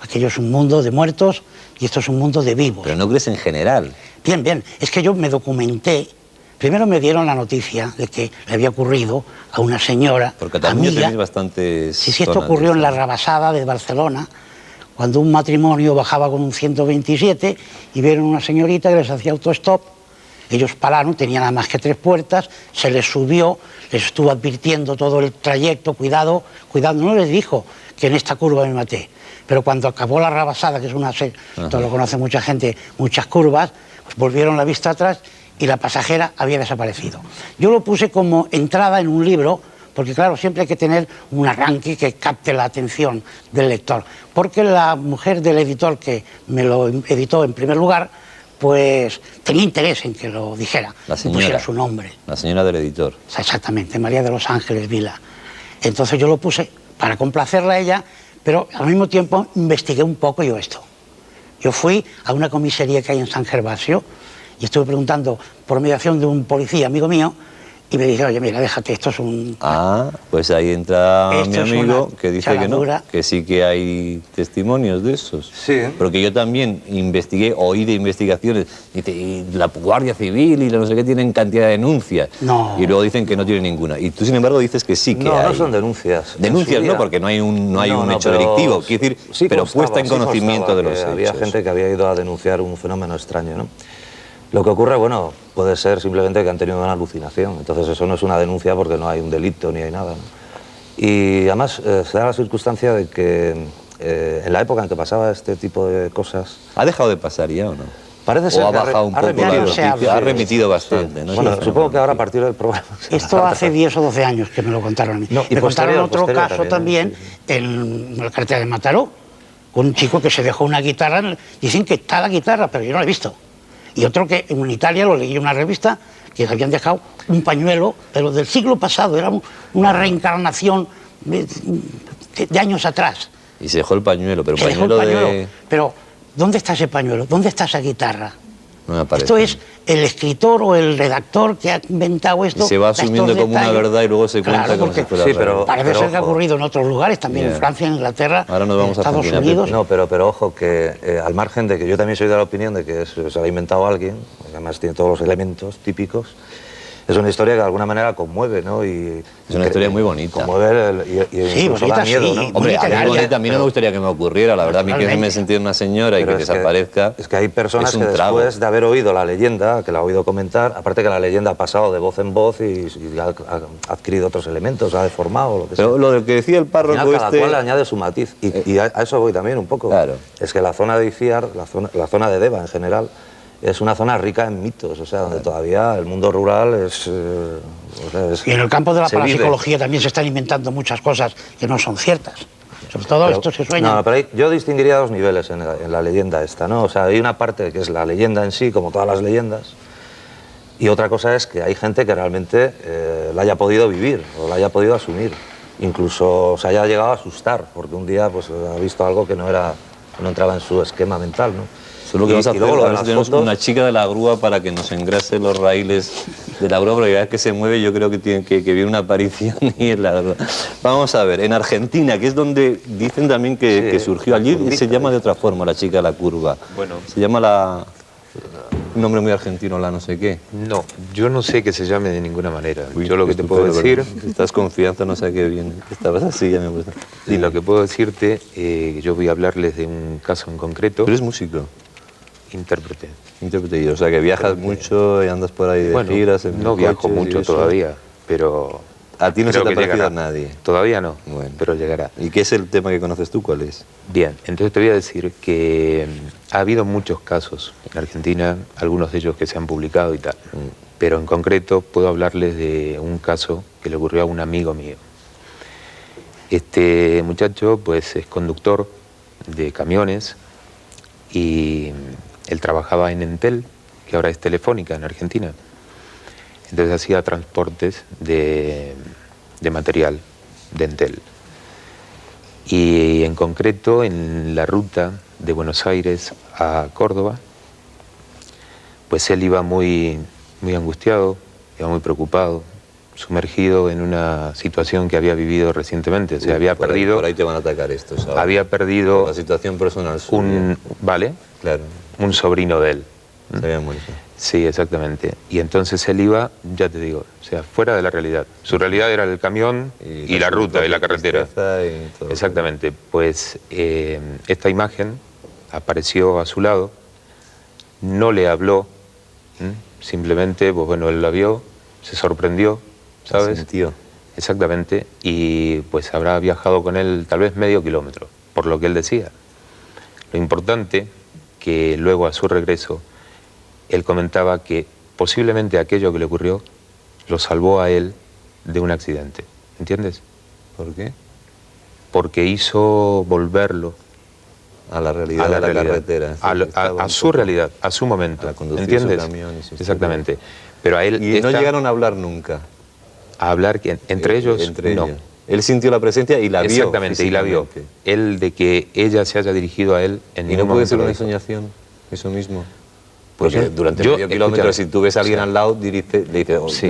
Aquello es un mundo de muertos y esto es un mundo de vivos. Pero no crees en general. Bien, es que yo me documenté. Primero me dieron la noticia de que le había ocurrido a una señora Porque también amiga. tenéis bastantes... Sí, esto ocurrió en la Rabasada de Barcelona, cuando un matrimonio bajaba con un 127 y vieron una señorita que les hacía autostop. Ellos pararon, tenían nada más que 3 puertas, se les subió, les estuvo advirtiendo todo el trayecto, cuidado, no les dijo que en esta curva me maté. Pero cuando acabó la Rabasada, que es una... esto lo conoce mucha gente, muchas curvas, pues volvieron la vista atrás y la pasajera había desaparecido. Yo lo puse como entrada en un libro, porque claro, siempre hay que tener un arranque que capte la atención del lector. Porque la mujer del editor que me lo editó en primer lugar, pues tenía interés en que lo dijera, La señora, pusiera su nombre. La señora del editor. Exactamente, María de los Ángeles Vila. Entonces yo lo puse para complacerla a ella, pero al mismo tiempo investigué un poco yo esto. Yo fui a una comisaría que hay en San Gervasio y estuve preguntando por mediación de un policía amigo mío y me dice, oye, mira, déjate, esto es un... Ah, pues ahí entra mi amigo que dice que no, chaladura. que sí que hay testimonios de esos. Sí. Porque yo también investigué, oí de investigaciones, y la Guardia Civil y la no sé qué tienen cantidad de denuncias. No. Y luego dicen que no tienen ninguna. Y tú, sin embargo, dices que sí que hay. No son denuncias. Denuncias no, porque no hay un hecho delictivo, quiero decir, sí pero constaba, puesta en conocimiento de los hechos. Había gente que había ido a denunciar un fenómeno extraño, ¿no? Lo que ocurre, bueno, puede ser simplemente que han tenido una alucinación. Entonces eso no es una denuncia porque no hay un delito ni hay nada, ¿no? Y además se da la circunstancia de que en la época en que pasaba este tipo de cosas... ¿Ha dejado de pasar ya o no? Parece ser o ha que bajado un poco la noticia, ha remitido bastante, ¿no? Bueno, supongo que ahora a partir del programa... Esto hace 10 o 12 años que me lo contaron a mí. No, me contaron otro posterior caso también en la carretera de Mataró, con un chico que se dejó una guitarra, dicen que está la guitarra, pero yo no la he visto. Y otro que en Italia, lo leí en una revista, que habían dejado un pañuelo, pero del siglo pasado, era una reencarnación de años atrás. Y se dejó el pañuelo, pero Se dejó el pañuelo pañuelo. de... Pero, ¿dónde está ese pañuelo? ¿Dónde está esa guitarra? No me aparece. Esto es el escritor o el redactor que ha inventado esto. Y se va asumiendo como una verdad y luego se cuenta como si fuera real. Parece ser que ha ocurrido en otros lugares, también en Francia, en Inglaterra, en Estados Unidos. No, pero ojo, que al margen de que yo también soy de la opinión de que se lo ha inventado alguien, además tiene todos los elementos típicos, es una historia que de alguna manera conmueve, ¿no? Y es una historia muy bonita. Conmueve y bonita, da miedo, sí, ¿no? Hombre, a mí no me gustaría que me ocurriera, la verdad, a mí que me sentí una señora y que desaparezca. Es que hay personas que después de haber oído la leyenda, que la ha oído comentar, aparte que la leyenda ha pasado de voz en voz y ha adquirido otros elementos, ha deformado, lo que sea. Pero lo que decía el párroco cada cual le añade su matiz. Y a eso voy también un poco. Claro. Es que la zona de Iciar, la zona de Deva en general, es una zona rica en mitos, o sea, donde todavía el mundo rural es... y en el campo de la parapsicología también se están inventando muchas cosas que no son ciertas. Sobre todo esto se sueña. No, pero yo distinguiría dos niveles en la leyenda esta, ¿no? O sea, hay una parte que es la leyenda en sí, como todas las leyendas, y otra cosa es que hay gente que realmente la haya podido vivir o la haya podido asumir. Incluso se haya llegado a asustar, porque un día pues, ha visto algo que no entraba en su esquema mental, ¿no? Eso es lo que vamos a hacer, a ver si tenemos una chica de la grúa para que nos engrase los raíles de la grúa, porque cada vez que se mueve yo creo que tiene que viene una aparición y es la grúa. Vamos a ver, en Argentina, que es donde dicen también que surgió allí, se llama de otra forma la chica de la curva. Bueno. Se llama un nombre muy argentino, la no sé qué. No, yo no sé que se llame de ninguna manera. Yo lo que te puedo decir... Estás confianza, no sé qué bien. Estabas así, ya me gusta. Y lo que puedo decirte, yo voy a hablarles de un caso en concreto. ¿Tú eres músico? Intérprete. Intérprete, o sea que viajas mucho y andas por ahí de giras. No viajo mucho todavía, pero... ¿A ti no se te ha parecido a nadie? Todavía no, bueno, pero llegará. ¿Y qué es el tema que conoces tú? ¿Cuál es? Bien, entonces te voy a decir que ha habido muchos casos en Argentina, algunos de ellos que se han publicado y tal, pero en concreto puedo hablarles de un caso que le ocurrió a un amigo mío. Este muchacho pues es conductor de camiones y él trabajaba en Entel, que ahora es Telefónica en Argentina. Entonces hacía transportes de material de Entel. Y en concreto en la ruta de Buenos Aires a Córdoba, pues él iba muy angustiado, iba muy preocupado, sumergido en una situación que había vivido recientemente. O sea, había perdido... Por ahí te van a atacar estos. ¿Sabes? Había perdido... Por la situación personal suya. ¿Vale? Claro. Un sobrino de él. Se había muerto. Sí, exactamente. Y entonces él iba, ya te digo, o sea, fuera de la realidad. Su realidad era el camión y la ruta y la carretera. Exactamente. Pues esta imagen apareció a su lado, no le habló, simplemente, pues bueno, él la vio, se sorprendió, ¿sabes? Sintió. Exactamente. Y pues habrá viajado con él tal vez medio kilómetro, por lo que él decía. Lo importante, que luego a su regreso, él comentaba que posiblemente aquello que le ocurrió lo salvó a él de un accidente. ¿Entiendes? ¿Por qué? Porque hizo volverlo a la realidad, de la carretera. A su realidad, a su momento. ¿Entiendes? Exactamente. Pero a él... Y no llegaron a hablar nunca. A hablar entre ellos, no. Él sintió la presencia y la vio. Exactamente, y la vio. Él de que ella se haya dirigido a él en ningún momento. ¿Y no puede ser una ensoñación? Eso mismo. Porque durante medio kilómetro, si tú ves a alguien al lado, le dices,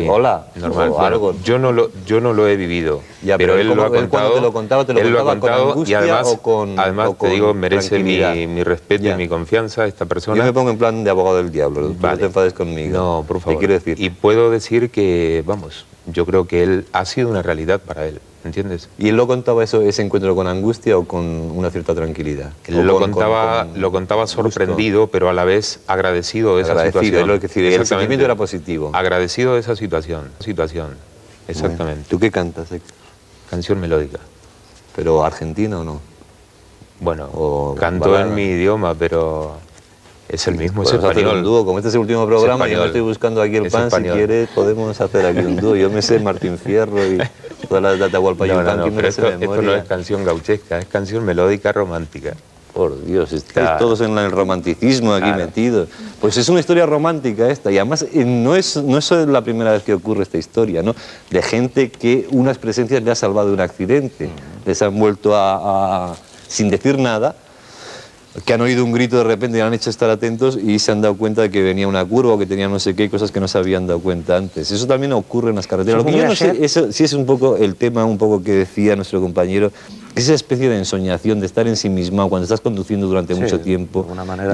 hola, normal, o algo. Yo no lo he vivido, ya, pero él lo ha contado. Cuando te lo contaba, con angustia, y además, o con te digo, merece mi respeto y mi confianza esta persona. Yo me pongo en plan de abogado del diablo, vale. No te enfades conmigo. No, por favor. Te quiero decir. Y puedo decir que, vamos, yo creo que él ha sido una realidad para él. ¿Entiendes? ¿Y él lo contaba ese encuentro con angustia o con una cierta tranquilidad? Él lo contaba sorprendido, gusto, pero a la vez agradecido de esa situación. Es lo que decir, el sentimiento era positivo. Agradecido de esa situación. Exactamente. Bueno, ¿tú qué cantas? Canción melódica. ¿Pero argentina o no? Bueno, canto en mi idioma, pero... Es el mismo, es español. Un dúo, como este es el último programa, yo no estoy buscando aquí el pan, si quieres podemos hacer aquí un dúo. Yo me sé Martín Fierro y todas las de Atahualpa Yupanqui, pero esto no es canción gauchesca, es canción melódica romántica. Por Dios, estáis todos en el romanticismo aquí metidos. Pues es una historia romántica esta, y además no es la primera vez que ocurre esta historia, ¿no? De gente que unas presencias le ha salvado de un accidente, les han vuelto sin decir nada, que han oído un grito de repente y han hecho estar atentos y se han dado cuenta de que venía una curva o que tenía no sé qué, cosas que no se habían dado cuenta antes. Eso también ocurre en las carreteras. Lo que yo no sé, eso sí es un poco el tema un poco que decía nuestro compañero, esa especie de ensoñación, de estar ensimismado cuando estás conduciendo durante mucho tiempo,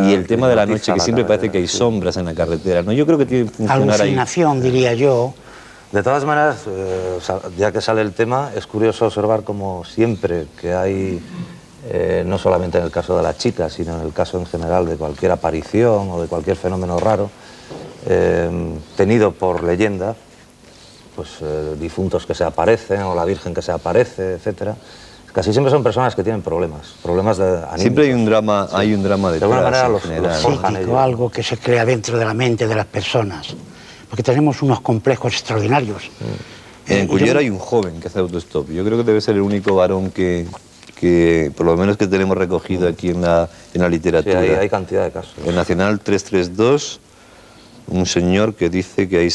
y el tema de la noche, que siempre parece que hay sombras en la carretera, ¿no? Yo creo que tiene que funcionar alucinación, ahí. diría yo. De todas maneras, ya que sale el tema, es curioso observar como siempre que hay, no solamente en el caso de la chica, sino en el caso en general de cualquier aparición o de cualquier fenómeno raro, tenido por leyenda, pues difuntos que se aparecen o la Virgen que se aparece, etcétera. Casi siempre son personas que tienen problemas de anímicos. Siempre hay un drama, sí. Hay un drama detrás. De alguna manera los forjan ellos. Algo que se crea dentro de la mente de las personas, porque tenemos unos complejos extraordinarios. En Cullera hay un joven que hace autostop. Yo creo que debe ser el único varón que por lo menos que tenemos recogido aquí en la literatura. Sí, hay cantidad de casos. En Nacional 332, un señor que dice que ahí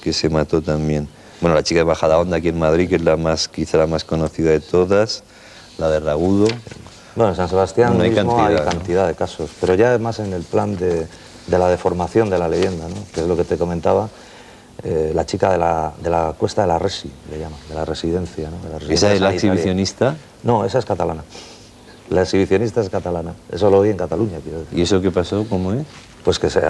que se mató también. Bueno, la chica de Majadahonda aquí en Madrid, que es quizá la más conocida de todas, la de Ragudo. Bueno, en San Sebastián hay cantidad de casos, pero ya es más en el plan de la deformación de la leyenda, ¿no? Que es lo que te comentaba, la chica de la Cuesta de la Resi, le llaman, de la residencia, ¿no? De la residencia ¿Esa es la sanitaria. exhibicionista? No, esa es catalana. La exhibicionista es catalana, eso lo vi en Cataluña, quiero decir. ¿Y eso qué pasó? ¿Cómo es? Pues que se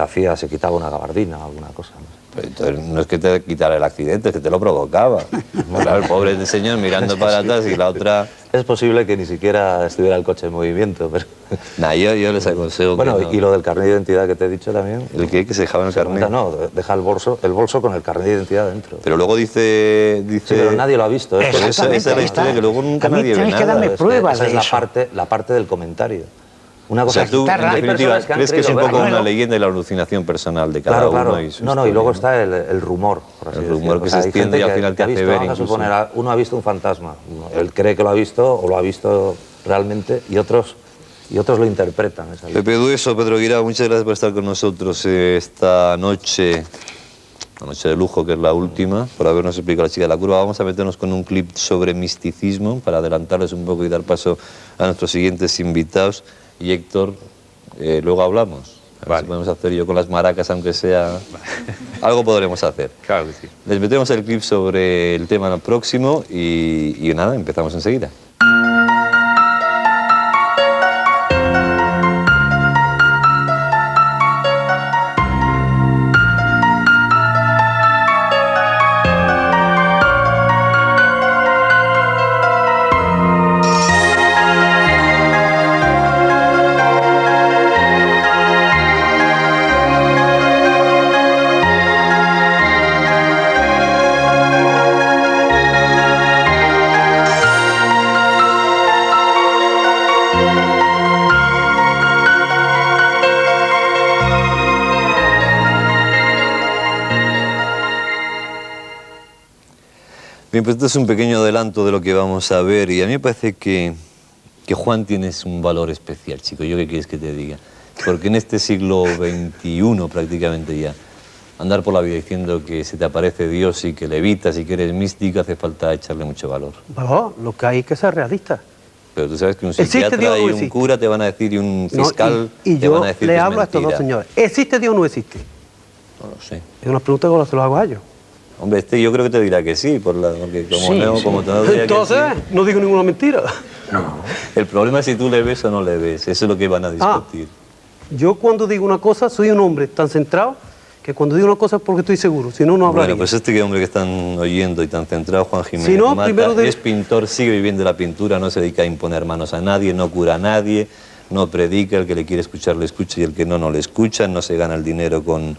quitaba una gabardina o alguna cosa, ¿no? Pero entonces no es que te quitara el accidente, es que te lo provocaba. Claro, el pobre señor mirando para atrás y la otra... Es posible que ni siquiera estuviera el coche en movimiento, pero... Nah, yo les aconsejo bueno, que no. Y lo del carnet de identidad que te he dicho también... ¿El qué? ¿Que se dejaba en el carnet? No, deja el bolso con el carnet de identidad dentro. Pero luego dice... Sí, pero nadie lo ha visto. Esa es la historia, que luego nunca nadie ve nada. Que darme pruebas esa es la parte del comentario. Una cosa, o sea, tú, en definitiva, ¿crees que es un poco una leyenda y la alucinación personal de cada uno? Y su y luego está el rumor, por así decirlo. El rumor que se extiende y al final te hace ver incluso. Uno ha visto un fantasma, él cree que lo ha visto o lo ha visto realmente y otros lo interpretan. Pepe Dueso, Pedro Guirao, muchas gracias por estar con nosotros esta noche, la noche de lujo, que es la última, por habernos explicado la chica de la curva. Vamos a meternos con un clip sobre misticismo para adelantarles un poco y dar paso a nuestros siguientes invitados. Y Héctor, luego hablamos. Vale. Si podemos hacer yo con las maracas, aunque sea... Algo podremos hacer. Claro que sí. Les metemos el clip sobre el tema próximo y nada, empezamos enseguida. Bien, pues esto es un pequeño adelanto de lo que vamos a ver y a mí me parece que Juan tienes un valor especial, chico. ¿Yo qué quieres que te diga? Porque en este siglo XXI prácticamente ya, andar por la vida diciendo que se te aparece Dios y que levitas y que eres místico, hace falta echarle mucho valor. No, lo que hay es que ser realista. Pero tú sabes que un psiquiatra y un cura te van a decir y un fiscal te van a decir que es mentira. Y yo le hablo a estos dos señores. ¿Existe Dios o no existe? No lo sé. Es una pregunta que se lo hago a ellos. Hombre, yo creo que te dirá que sí, porque como sí, no, sí. como todo diría entonces, que sí. No digo ninguna mentira. No. El problema es si tú le ves o no le ves, eso es lo que van a discutir. Yo cuando digo una cosa soy un hombre tan centrado que cuando digo una cosa es porque estoy seguro, si no, no hablaría. Bueno, pues este hombre que están oyendo y tan centrado, Juan Jiménez si no, Mata, es pintor, sigue viviendo la pintura, no se dedica a imponer manos a nadie, no cura a nadie, no predica, el que le quiere escuchar le escucha y el que no, no le escucha, no se gana el dinero con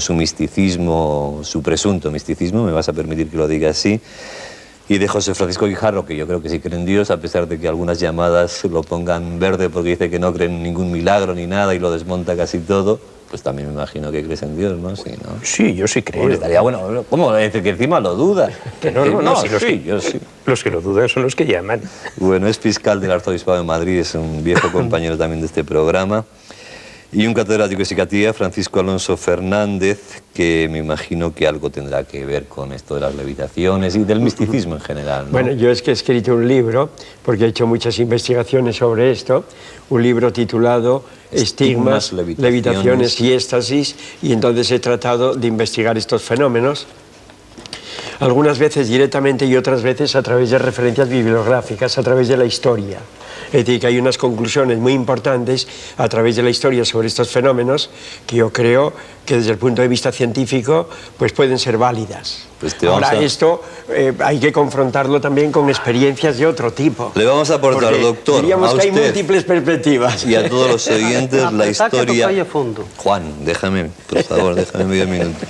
su misticismo, su presunto misticismo, me vas a permitir que lo diga así, y de José Francisco Guijarro, que yo creo que sí cree en Dios, a pesar de que algunas llamadas lo pongan verde porque dice que no cree en ningún milagro ni nada y lo desmonta casi todo, pues también me imagino que crees en Dios, ¿no? Sí, ¿no? Sí, yo sí creo. Hombre, estaría bueno, ¿cómo decir que encima lo duda? Que no, sí, yo sí. Los que lo dudan son los que llaman. Bueno, es fiscal del Arzobispado de Madrid, es un viejo compañero también de este programa. Y un catedrático de psiquiatría, Francisco Alonso Fernández, que me imagino que algo tendrá que ver con esto de las levitaciones y del misticismo en general, ¿no? Bueno, yo es que he escrito un libro, porque he hecho muchas investigaciones sobre esto, un libro titulado Estigmas, levitaciones y éxtasis, y entonces he tratado de investigar estos fenómenos, algunas veces directamente y otras veces a través de referencias bibliográficas, a través de la historia. Es decir, que hay unas conclusiones muy importantes a través de la historia sobre estos fenómenos que yo creo que desde el punto de vista científico pues pueden ser válidas. Pues ahora esto hay que confrontarlo también con experiencias de otro tipo. Le vamos a aportar, porque doctor, diríamos a que hay usted múltiples perspectivas. y a todos los oyentes la historia... Fondo. Juan, déjame, por favor, déjame medio minuto.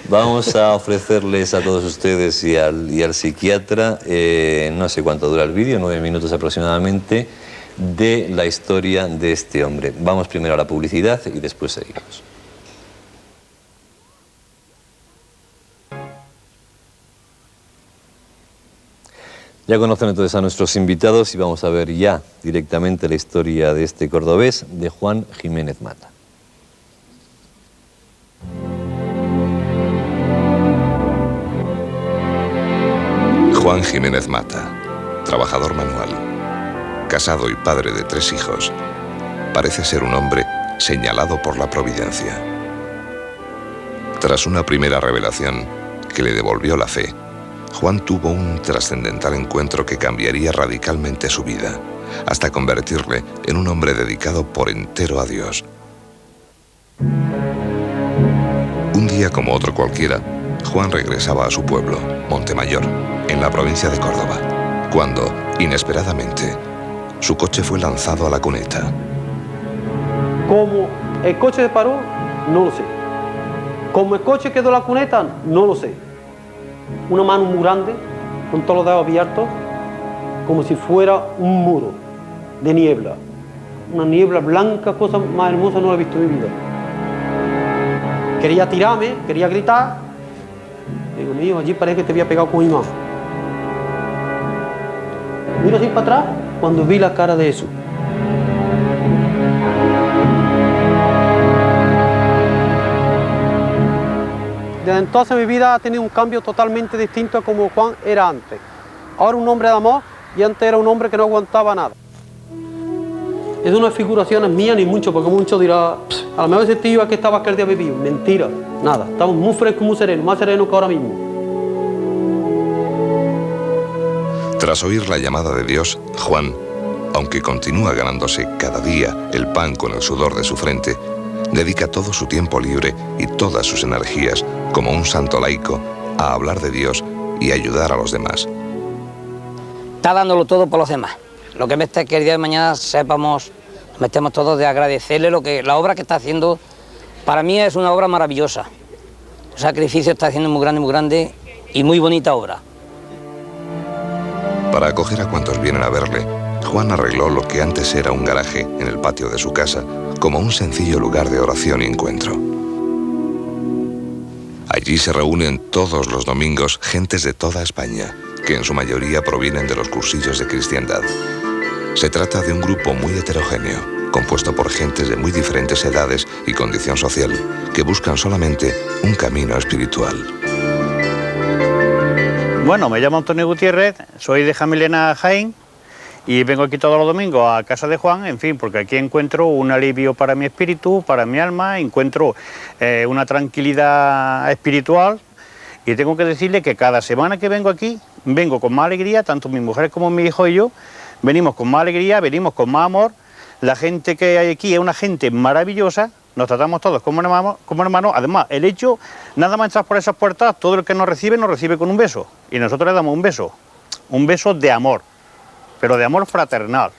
Vamos a ofrecerles a todos ustedes y al psiquiatra, no sé cuánto dura el vídeo, 9 minutos aproximadamente, de la historia de este hombre. Vamos primero a la publicidad y después seguimos. Ya conocen entonces a nuestros invitados y vamos a ver ya directamente la historia de este cordobés, de Juan Jiménez Mata. Juan Jiménez Mata, trabajador manual, casado y padre de 3 hijos, parece ser un hombre señalado por la providencia. Tras una primera revelación que le devolvió la fe, Juan tuvo un trascendental encuentro que cambiaría radicalmente su vida, hasta convertirle en un hombre dedicado por entero a Dios. Un día como otro cualquiera, Juan regresaba a su pueblo, Montemayor, en la provincia de Córdoba, cuando, inesperadamente, su coche fue lanzado a la cuneta. Como el coche se paró, no lo sé. Como el coche quedó en la cuneta, no lo sé. Una mano muy grande, con todos los dedos abiertos, como si fuera un muro de niebla. Una niebla blanca, cosa más hermosa no la he visto en mi vida. Quería tirarme, quería gritar. Digo, mío, allí parece que te había pegado con mi mano. Miro así para atrás cuando vi la cara de Jesús. Desde entonces mi vida ha tenido un cambio totalmente distinto a como Juan era antes. Ahora un hombre de amor y antes era un hombre que no aguantaba nada. Es una figuración mía ni mucho, porque muchos dirán, a lo mejor ese tío aquí estaba aquel día vivido. Mentira, nada, estamos muy frescos, muy serenos, más serenos que ahora mismo. Tras oír la llamada de Dios, Juan, aunque continúa ganándose cada día el pan con el sudor de su frente, dedica todo su tiempo libre y todas sus energías, como un santo laico, a hablar de Dios y ayudar a los demás. Está dándolo todo por los demás. Lo que me está que el día de mañana sepamos, metemos todos de agradecerle la obra que está haciendo. Para mí es una obra maravillosa. El sacrificio está haciendo muy grande y muy bonita obra. Para acoger a cuantos vienen a verle, Juan arregló lo que antes era un garaje en el patio de su casa como un sencillo lugar de oración y encuentro. Allí se reúnen todos los domingos gentes de toda España, que en su mayoría provienen de los cursillos de cristiandad. Se trata de un grupo muy heterogéneo, compuesto por gentes de muy diferentes edades y condición social, que buscan solamente un camino espiritual. Bueno, me llamo Antonio Gutiérrez, soy de Jamilena, Jaén, y vengo aquí todos los domingos a casa de Juan, en fin, porque aquí encuentro un alivio para mi espíritu, para mi alma, encuentro una tranquilidad espiritual, y tengo que decirle que cada semana que vengo aquí, vengo con más alegría, tanto mi mujer como mi hijo y yo, venimos con más alegría, venimos con más amor. La gente que hay aquí es una gente maravillosa, nos tratamos todos como hermanos. Además, el hecho, nada más entrar por esas puertas, todo el que nos recibe con un beso. Y nosotros le damos un beso de amor, pero de amor fraternal.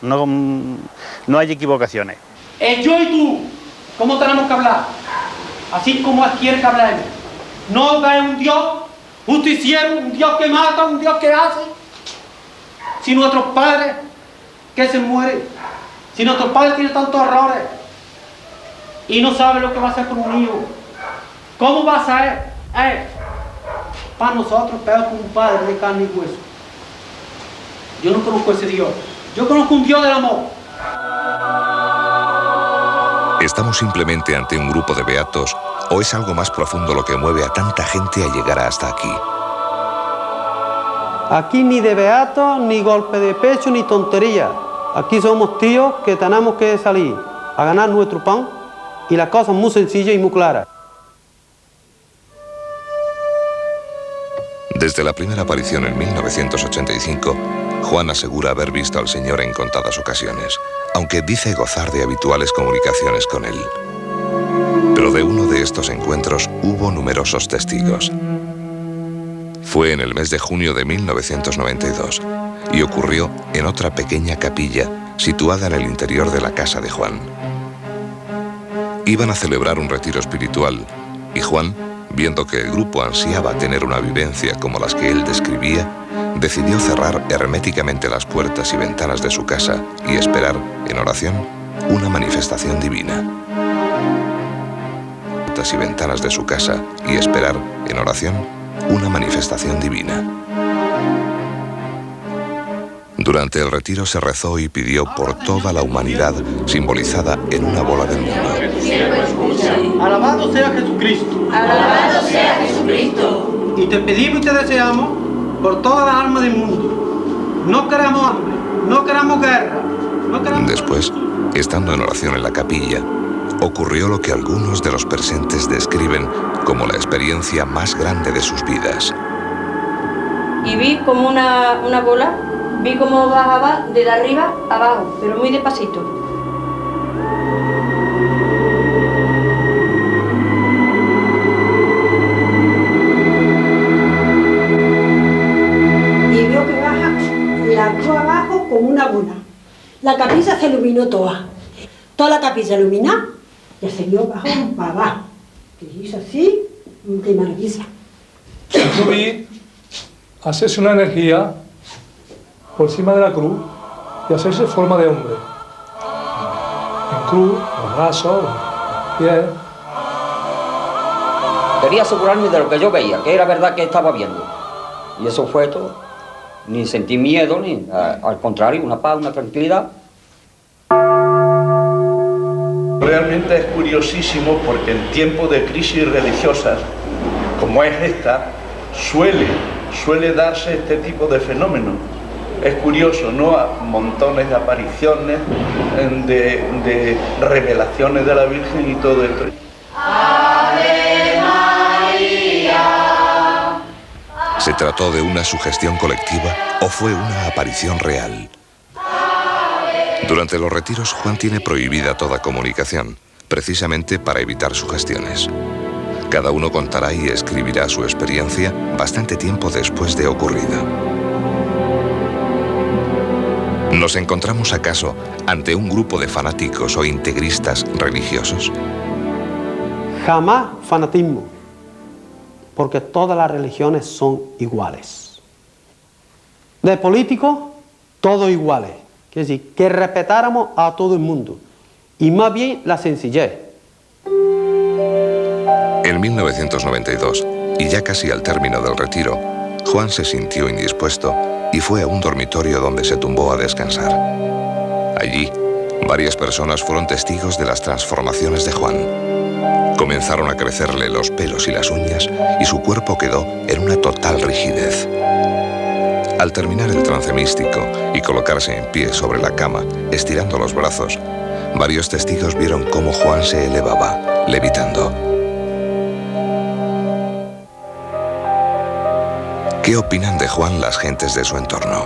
No hay equivocaciones. Yo y tú, ¿cómo tenemos que hablar? Así como Él quiere que hablemos. No es un Dios justiciero, un Dios que mata, un Dios que hace. Si nuestros padres que se mueren, si nuestros padres tienen tantos errores y no sabe lo que va a hacer con un hijo, ¿cómo va a ser Él? Para nosotros peor que un padre de carne y hueso. Yo no conozco ese Dios, yo conozco un Dios del amor. ¿Estamos simplemente ante un grupo de beatos o es algo más profundo lo que mueve a tanta gente a llegar hasta aquí? Aquí ni de beato, ni golpe de pecho, ni tontería. Aquí somos tíos que tenemos que salir a ganar nuestro pan y la cosa es muy sencilla y muy clara. Desde la primera aparición en 1985, Juan asegura haber visto al Señor en contadas ocasiones, aunque dice gozar de habituales comunicaciones con él. Pero de uno de estos encuentros hubo numerosos testigos. Fue en el mes de junio de 1992 y ocurrió en otra pequeña capilla situada en el interior de la casa de Juan. Iban a celebrar un retiro espiritual y Juan, viendo que el grupo ansiaba tener una vivencia como las que él describía, decidió cerrar herméticamente las puertas y ventanas de su casa y esperar, en oración, una manifestación divina. Puertas y ventanas de su casa y esperar, en oración, una manifestación divina. Durante el retiro se rezó y pidió por toda la humanidad simbolizada en una bola del mundo. Alabado sea Jesucristo. Alabado sea Jesucristo. Y te pedimos y te deseamos por todas las almas del mundo. No queremos hambre, no queremos guerra, no queremos... Después, estando en oración en la capilla, ocurrió lo que algunos de los presentes describen como la experiencia más grande de sus vidas. Y vi como una bola, vi cómo bajaba de arriba a abajo, pero muy despacito. Y vio que baja la cruz abajo como una bola. La capilla se iluminó toda. Toda la capilla iluminada y el Señor bajó para abajo. Que hizo así, de maravilla. Yo vi hacerse una energía por encima de la cruz y hacerse forma de hombre. En cruz, los brazos, los pies. Quería asegurarme de lo que yo veía, que era verdad que estaba viendo. Y eso fue todo. Ni sentí miedo, ni al contrario, una paz, una tranquilidad. Realmente es curiosísimo porque en tiempos de crisis religiosas, como es esta, suele darse este tipo de fenómenos. Es curioso, ¿no? Montones de apariciones, de revelaciones de la Virgen y todo esto. ¡Ave María! ¿Se trató de una sugestión colectiva o fue una aparición real? Durante los retiros, Juan tiene prohibida toda comunicación, precisamente para evitar sugestiones. Cada uno contará y escribirá su experiencia bastante tiempo después de ocurrida. ¿Nos encontramos acaso ante un grupo de fanáticos o integristas religiosos? Jamás fanatismo, porque todas las religiones son iguales. De políticos, todos iguales. Quiere decir, que respetáramos a todo el mundo, y más bien la sencillez. En 1992, y ya casi al término del retiro, Juan se sintió indispuesto y fue a un dormitorio donde se tumbó a descansar. Allí, varias personas fueron testigos de las transformaciones de Juan. Comenzaron a crecerle los pelos y las uñas y su cuerpo quedó en una total rigidez. Al terminar el trance místico y colocarse en pie sobre la cama, estirando los brazos, varios testigos vieron cómo Juan se elevaba, levitando. ¿Qué opinan de Juan las gentes de su entorno?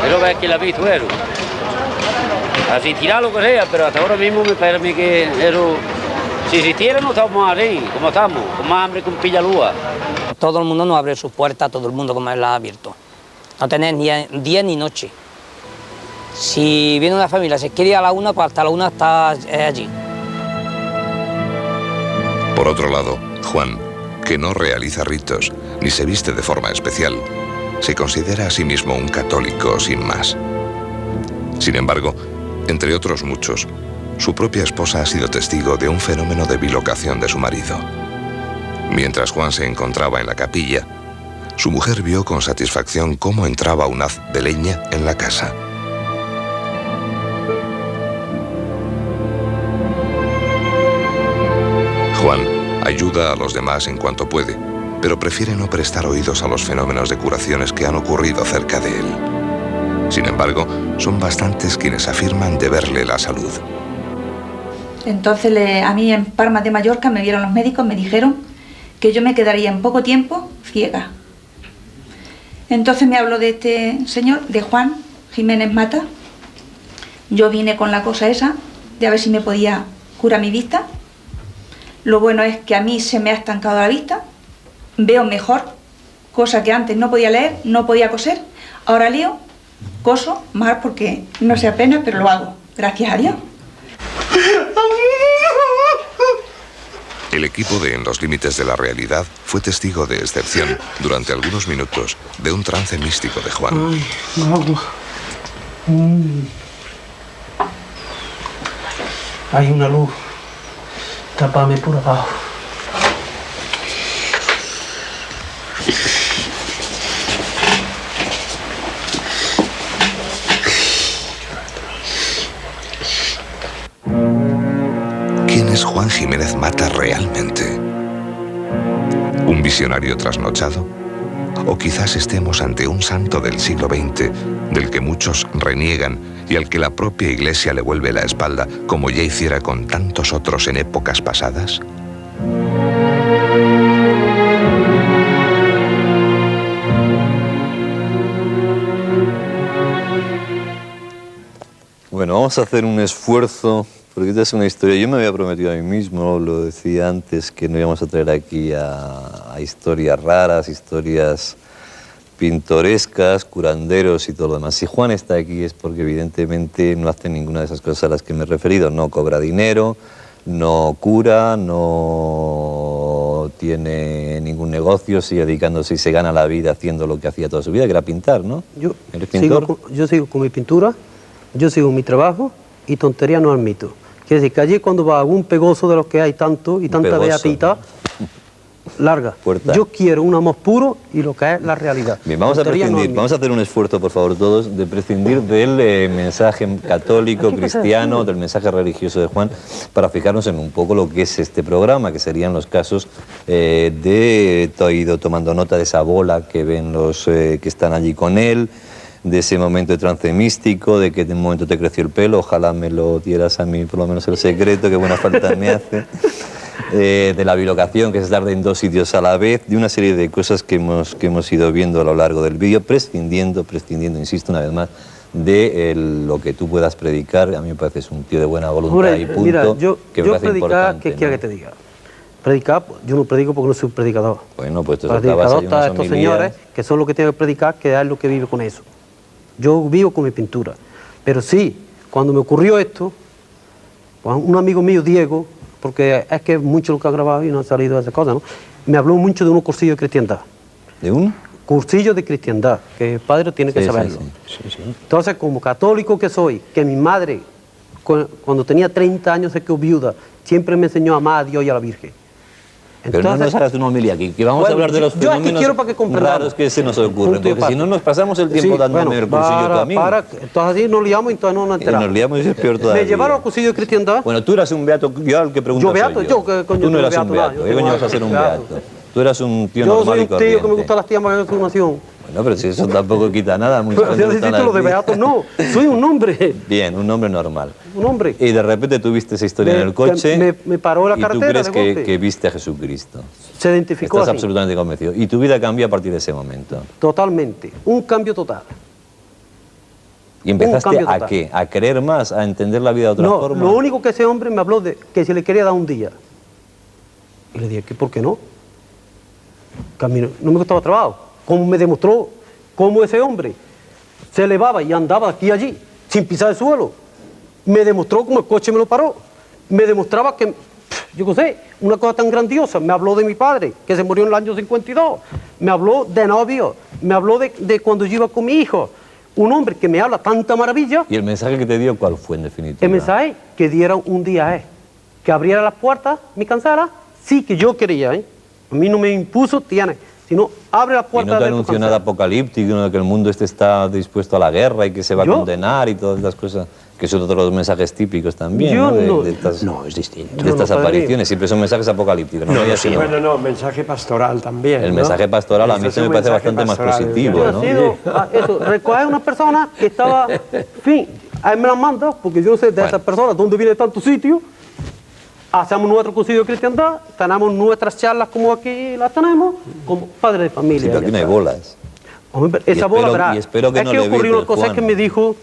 Pero ves que la vi fueron. Así tirar lo que sea, pero hasta ahora mismo me parece que si existiera no estamos así, como estamos, con más hambre que un pillalúa. Todo el mundo nos abre sus puertas, todo el mundo como él las ha abierto. No tenés ni día ni noche. Si viene una familia, se quiere ir a la una, pues hasta la una está allí. Por otro lado, Juan, que no realiza ritos ni se viste de forma especial, se considera a sí mismo un católico sin más. Sin embargo, entre otros muchos, su propia esposa ha sido testigo de un fenómeno de bilocación de su marido. Mientras Juan se encontraba en la capilla, su mujer vio con satisfacción cómo entraba un haz de leña en la casa. Juan ayuda a los demás en cuanto puede, pero prefiere no prestar oídos a los fenómenos de curaciones que han ocurrido cerca de él. Sin embargo, son bastantes quienes afirman deberle la salud. Entonces a mí en Palma de Mallorca me vieron los médicos, me dijeron que yo me quedaría en poco tiempo ciega. Entonces me habló de este señor, de Juan Jiménez Mata. Yo vine con la cosa esa de a ver si me podía curar mi vista. Lo bueno es que a mí se me ha estancado la vista, veo mejor, cosa que antes no podía leer, no podía coser. Ahora leo, coso, más porque no sé apenas, pero lo hago, gracias a Dios. El equipo de En los límites de la realidad fue testigo de excepción durante algunos minutos de un trance místico de Juan. Ay, agua. Hay una luz. Tápame por abajo. ¿Quién es Juan Jiménez Mata realmente? ¿Un visionario trasnochado? ¿O quizás estemos ante un santo del siglo XX, del que muchos reniegan y al que la propia Iglesia le vuelve la espalda, como ya hiciera con tantos otros en épocas pasadas? Bueno, vamos a hacer un esfuerzo, porque esta es una historia. Yo me había prometido a mí mismo, lo decía antes, que no íbamos a traer aquí a historias raras, historias pintorescas, curanderos y todo lo demás. Si Juan está aquí es porque evidentemente no hace ninguna de esas cosas a las que me he referido. No cobra dinero, no cura, no tiene ningún negocio, sigue dedicándose y se gana la vida haciendo lo que hacía toda su vida, que era pintar, ¿no? ¿Eres pintor? Yo sigo con mi pintura, yo sigo mi trabajo y tontería no admito. Quiere decir que allí cuando va algún pegoso de los que hay tanto y tanta beatita, larga. Puerta. Yo quiero un amor puro y lo que es la realidad. Bien, vamos a prescindir, vamos a hacer un esfuerzo, por favor, todos, de prescindir del mensaje católico, cristiano, del mensaje religioso de Juan, para fijarnos en un poco lo que es este programa, que serían los casos de... He ido tomando nota de esa bola que ven los que están allí con él, de ese momento de trance místico, de que en un momento te creció el pelo, ojalá me lo dieras a mí, por lo menos el secreto, que buena falta me hace. De la bilocación, que es estar en dos sitios a la vez, de una serie de cosas que hemos ido viendo a lo largo del vídeo, prescindiendo, insisto una vez más, de lo que tú puedas predicar. A mí me pareces un tío de buena voluntad. Hombre, y punto. Mira, yo predicar, importante, ¿qué quiere que te diga? Predicar, yo no predico porque no soy un predicador. Bueno, pues para predicador están estos señores que son los que tienen que predicar, que es lo que vive con eso. Yo vivo con mi pintura. Pero sí, cuando me ocurrió esto, pues un amigo mío, Diego, porque es que es mucho lo que ha grabado y no ha salido de esas cosas, ¿no? Me habló mucho de unos cursillos de cristiandad. ¿De un? Cursillo de cristiandad, que el padre tiene que saberlo. Sí. Entonces, como católico que soy, que mi madre, cuando tenía 30 años se quedó viuda, siempre me enseñó a amar a Dios y a la Virgen. Pero entonces, no nos hagas una homilía aquí, que vamos a hablar de los fenómenos raros que se nos ocurren, porque si no nos pasamos el tiempo dándome el cursillo tú a mí. Entonces así nos liamos y entonces no nos enteramos. Nos liamos y es peor todavía. Me llevaron al cursillo de cristiandad. Bueno, tú eras un beato, yo al que preguntas. Yo beato, yo que coño. Tú no eras un beato, ¿qué coño vas a ser un beato? Tú eras un tío normal y corriente. Yo soy un tío que me gusta las tías más de formación. Bueno, pero si eso tampoco quita nada. Pero yo necesito lo de beato, no. Soy un hombre. Bien, un hombre normal. Un hombre. Y de repente tú viste esa historia en el coche. Me paró la carretera. ¿Y tú crees que viste a Jesucristo? Se identificó Estás así. absolutamente convencido. ¿Y tu vida cambió a partir de ese momento? Totalmente. Un cambio total. ¿Y empezaste a qué? ¿A querer más? ¿A entender la vida de otra forma? No, lo único que ese hombre me habló de que se le quería dar un día. Y le dije, ¿por qué no? Que a mí no me gustaba trabajo. Como me demostró cómo ese hombre se elevaba y andaba aquí y allí, sin pisar el suelo. Me demostró cómo el coche me lo paró. Me demostraba que, yo qué sé, una cosa tan grandiosa. Me habló de mi padre, que se murió en el año 52. Me habló de novio. Me habló de cuando yo iba con mi hijo. Un hombre que me habla tanta maravilla. ¿Y el mensaje que te dio cuál fue en definitiva? El mensaje que dieran un día que abriera las puertas, me cansara. Sí, que yo quería, A mí no me impuso, sino abre las puertas. ¿Y no te anunció nada apocalíptico, de que el mundo está dispuesto a la guerra y que se va a condenar y todas las cosas Que es otro de los mensajes típicos también, Yo ¿no? no, es distinto. De estas apariciones, siempre son mensajes apocalípticos. Bueno, no, mensaje pastoral también. El mensaje pastoral a mí se me parece bastante más positivo, ¿no? Eso, recoger una persona que estaba, en fin, ahí me la manda, porque yo no sé de esas personas dónde viene tanto sitio. Hacemos nuestro concilio de cristiandad, tenemos nuestras charlas como aquí las tenemos, como padres de familia. Sí, pero aquí no hay bolas. Hombre, esa bola, verá, es que ocurrió una cosa que me dijo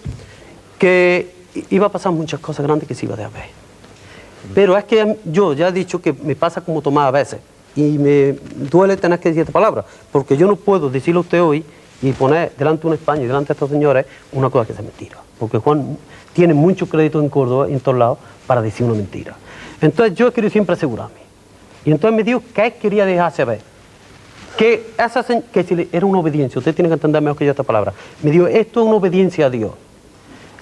que iba a pasar muchas cosas grandes que se iba a haber. Pero es que yo ya he dicho que me pasa como Tomás a veces, y me duele tener que decir esta palabra, porque yo no puedo decirle a usted hoy y poner delante de una España y delante de estos señores una cosa que sea mentira, porque Juan tiene mucho crédito en Córdoba y en todos lados para decir una mentira. Entonces yo he querido siempre asegurarme, y entonces me dijo que él quería dejarse ver, que si era una obediencia, usted tiene que entender mejor que yo esta palabra, me dijo, esto es una obediencia a Dios.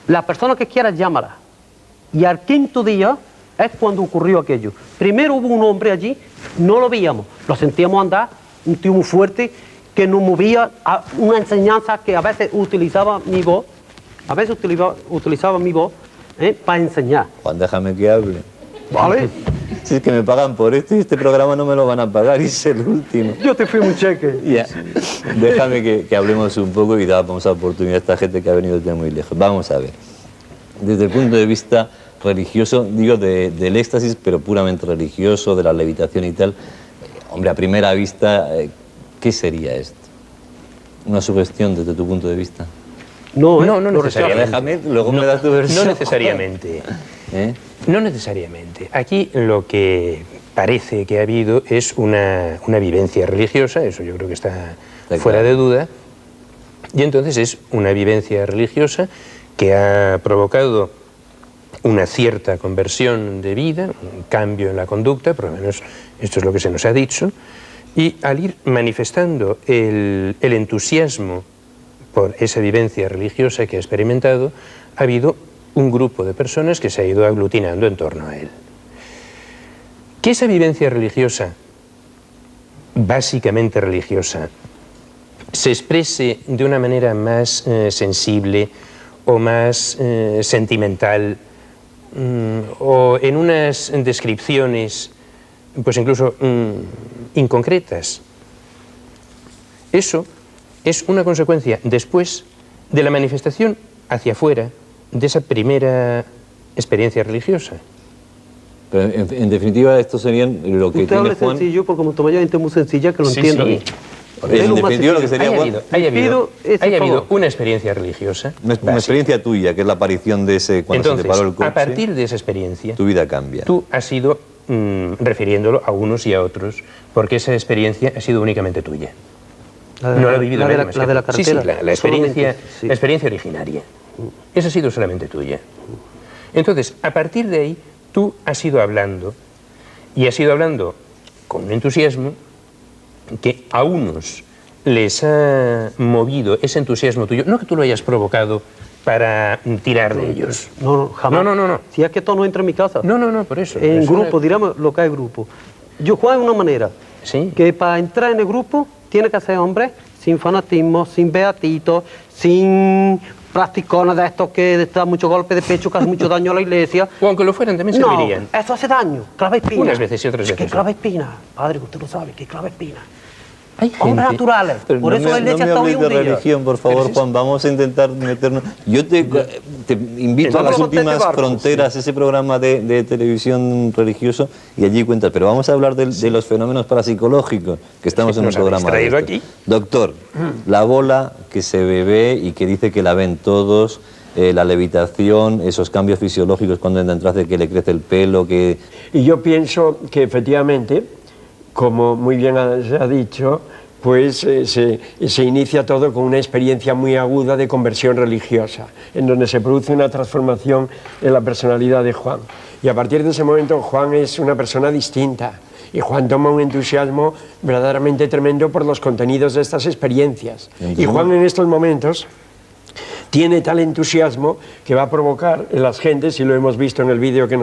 La persona que quiera, llámala. Y al quinto día es cuando ocurrió aquello. Primero hubo un hombre allí, no lo veíamos, lo sentíamos andar, un tío muy fuerte, que nos movía a una enseñanza que a veces utilizaba mi voz, utilizaba mi voz para enseñar. Juan, déjame que hable. ¿Vale? Si es que me pagan por esto y este programa no me lo van a pagar y es el último. Yo te fui un cheque. Ya. Déjame que hablemos un poco y damos oportunidad a esta gente que ha venido de muy lejos. Vamos a ver. Desde el punto de vista religioso, digo del éxtasis, pero puramente religioso, de la levitación y tal, hombre, a primera vista, ¿qué sería esto? ¿Una sugestión desde tu punto de vista? No necesariamente. Déjame, luego me das tu versión. No necesariamente. No necesariamente. Aquí lo que parece que ha habido es una vivencia religiosa, eso yo creo que está fuera de duda, y entonces es una vivencia religiosa que ha provocado una cierta conversión de vida, un cambio en la conducta, por lo menos esto es lo que se nos ha dicho, y al ir manifestando el entusiasmo por esa vivencia religiosa que ha experimentado, ha habido un grupo de personas que se ha ido aglutinando en torno a él. Que esa vivencia religiosa, básicamente religiosa, se exprese de una manera más sensible o más sentimental o en unas descripciones pues incluso inconcretas, eso es una consecuencia después de la manifestación hacia afuera de esa primera experiencia religiosa. Pero en definitiva esto serían lo que usted tiene habla Juan... sencillo porque como Tomás gente muy sencilla que lo entiendo. Sí. En definitiva lo que sería Juan... haya habido una experiencia religiosa. Una experiencia tuya, que es la aparición de ese... Cuando entonces, se te paró el coche, a partir de esa experiencia... Tu vida cambia. Tú has ido refiriéndolo a unos y a otros, porque esa experiencia ha sido únicamente tuya. No la ha vivido nadie más. La de la carretera. Sí, la experiencia originaria. Esa ha sido solamente tuya. Entonces, a partir de ahí, tú has ido hablando, y has ido hablando con un entusiasmo que a unos les ha movido ese entusiasmo tuyo, no que tú lo hayas provocado para tirar de ellos. No, jamás. No. Si es que esto no entra en mi casa. No, por eso. En grupo, diríamos lo que hay grupo. Yo juego de una manera que para entrar en el grupo tiene que ser hombre sin fanatismo, sin beatito, sin practicones de estos que dan muchos golpes de pecho, que hacen mucho daño a la iglesia. O aunque lo fueran, también servirían. No, eso hace daño, clava espina. Unas veces y otras veces. Que clava espina, padre, que usted lo sabe, que clava espina. Hay hombres naturales, pero por eso la iglesia está hoy un día. Religión, por favor, Juan, vamos a intentar meternos... Yo te invito a las últimas fronteras, ese programa de televisión religioso, y allí cuentas, pero vamos a hablar de los fenómenos parapsicológicos, que estamos en un programa de aquí. Doctor, la bola que se ve y que dice que la ven todos, la levitación, esos cambios fisiológicos cuando entras de que le crece el pelo, que... Y yo pienso que efectivamente, como muy bien se ha dicho, pues se inicia todo con una experiencia muy aguda de conversión religiosa, en donde se produce una transformación en la personalidad de Juan. Y a partir de ese momento Juan es una persona distinta, y Juan toma un entusiasmo verdaderamente tremendo por los contenidos de estas experiencias. Y Juan en estos momentos tiene tal entusiasmo que va a provocar en las gentes, y lo hemos visto en el vídeo que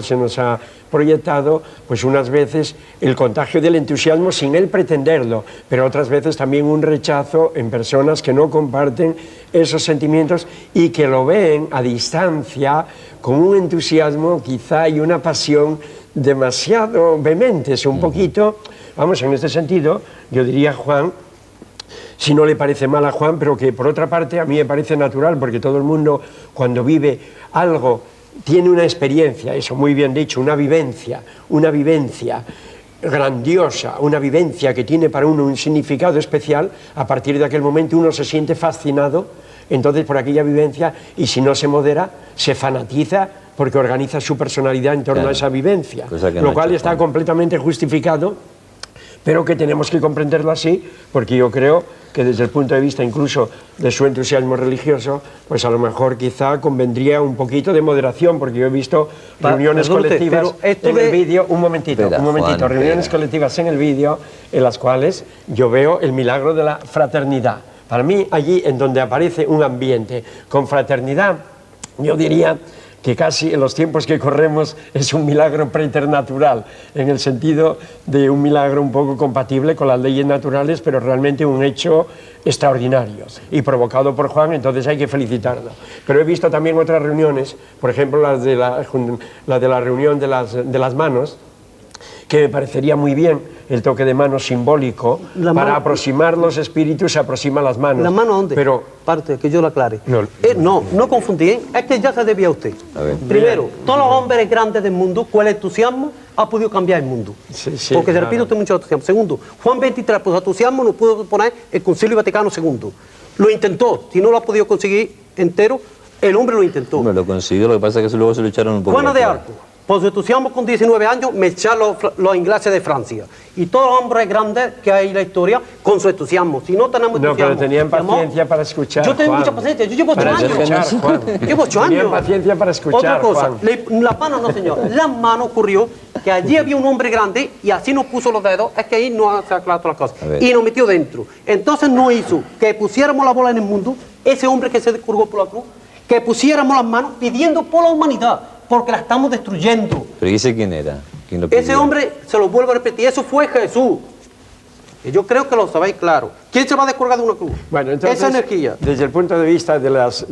se nos ha proyectado, pues unas veces el contagio del entusiasmo sin él pretenderlo, pero otras veces también un rechazo en personas que no comparten esos sentimientos y que lo ven a distancia con un entusiasmo quizá y una pasión demasiado vehementes, un poquito, vamos, en este sentido, yo diría, Juan, si no le parece mal a Juan, pero que por otra parte a mí me parece natural, porque todo el mundo cuando vive algo tiene una experiencia, eso muy bien dicho, una vivencia grandiosa, una vivencia que tiene para uno un significado especial. A partir de aquel momento uno se siente fascinado entonces por aquella vivencia, y si no se modera, se fanatiza porque organiza su personalidad en torno a esa vivencia, lo cual está completamente justificado, pero que tenemos que comprenderlo así, porque yo creo que desde el punto de vista incluso de su entusiasmo religioso, pues a lo mejor quizá convendría un poquito de moderación, porque yo he visto reuniones colectivas en el vídeo, un momentito, reuniones colectivas en el vídeo en las cuales yo veo el milagro de la fraternidad. Para mí, allí en donde aparece un ambiente con fraternidad, yo diría que casi en los tiempos que corremos es un milagro preternatural, en el sentido de un milagro un poco compatible con las leyes naturales, pero realmente un hecho extraordinario y provocado por Juan, entonces hay que felicitarlo. Pero he visto también otras reuniones, por ejemplo la de la reunión de las manos, que me parecería muy bien el toque de mano simbólico para aproximar los espíritus, se aproximan las manos. ¿La mano dónde? Pero, parte, que yo la aclare. No confundí, es que ya se debía a usted. Primero, todos los hombres grandes del mundo, con el entusiasmo, ha podido cambiar el mundo. Porque, repito, tiene mucho entusiasmo. Segundo, Juan XXIII, por entusiasmo, no pudo poner el Concilio Vaticano II. Lo intentó, si no lo ha podido conseguir entero, el hombre lo intentó. Hombre, lo consiguió, lo que pasa es que luego se lo echaron un poco. Juana de Arco, por su entusiasmo con 19 años, me echaron los ingleses de Francia. Y todos los hombres grandes que hay en la historia, con su entusiasmo. Si no tenemos entusiasmo... No, pero tenían paciencia para escuchar, Yo tengo mucha paciencia, yo llevo 8 años. Llevo 8 años. Tenían paciencia para escuchar, Otra cosa, Juan. las manos no, señor. Las manos ocurrió que allí había un hombre grande y así nos puso los dedos, es que ahí no se aclarado todas las cosas. Y nos metió dentro. Entonces no hizo que pusiéramos la bola en el mundo, ese hombre que se descurgó por la cruz, que pusiéramos las manos pidiendo por la humanidad, porque la estamos destruyendo. ¿Pero y ese quién era? ¿Quién lo ese hombre, se lo vuelvo a repetir, eso fue Jesús. Y yo creo que lo sabéis claro. ¿Quién se va a descolgar de una cruz? Bueno, entonces, esa energía. Desde el punto de vista de las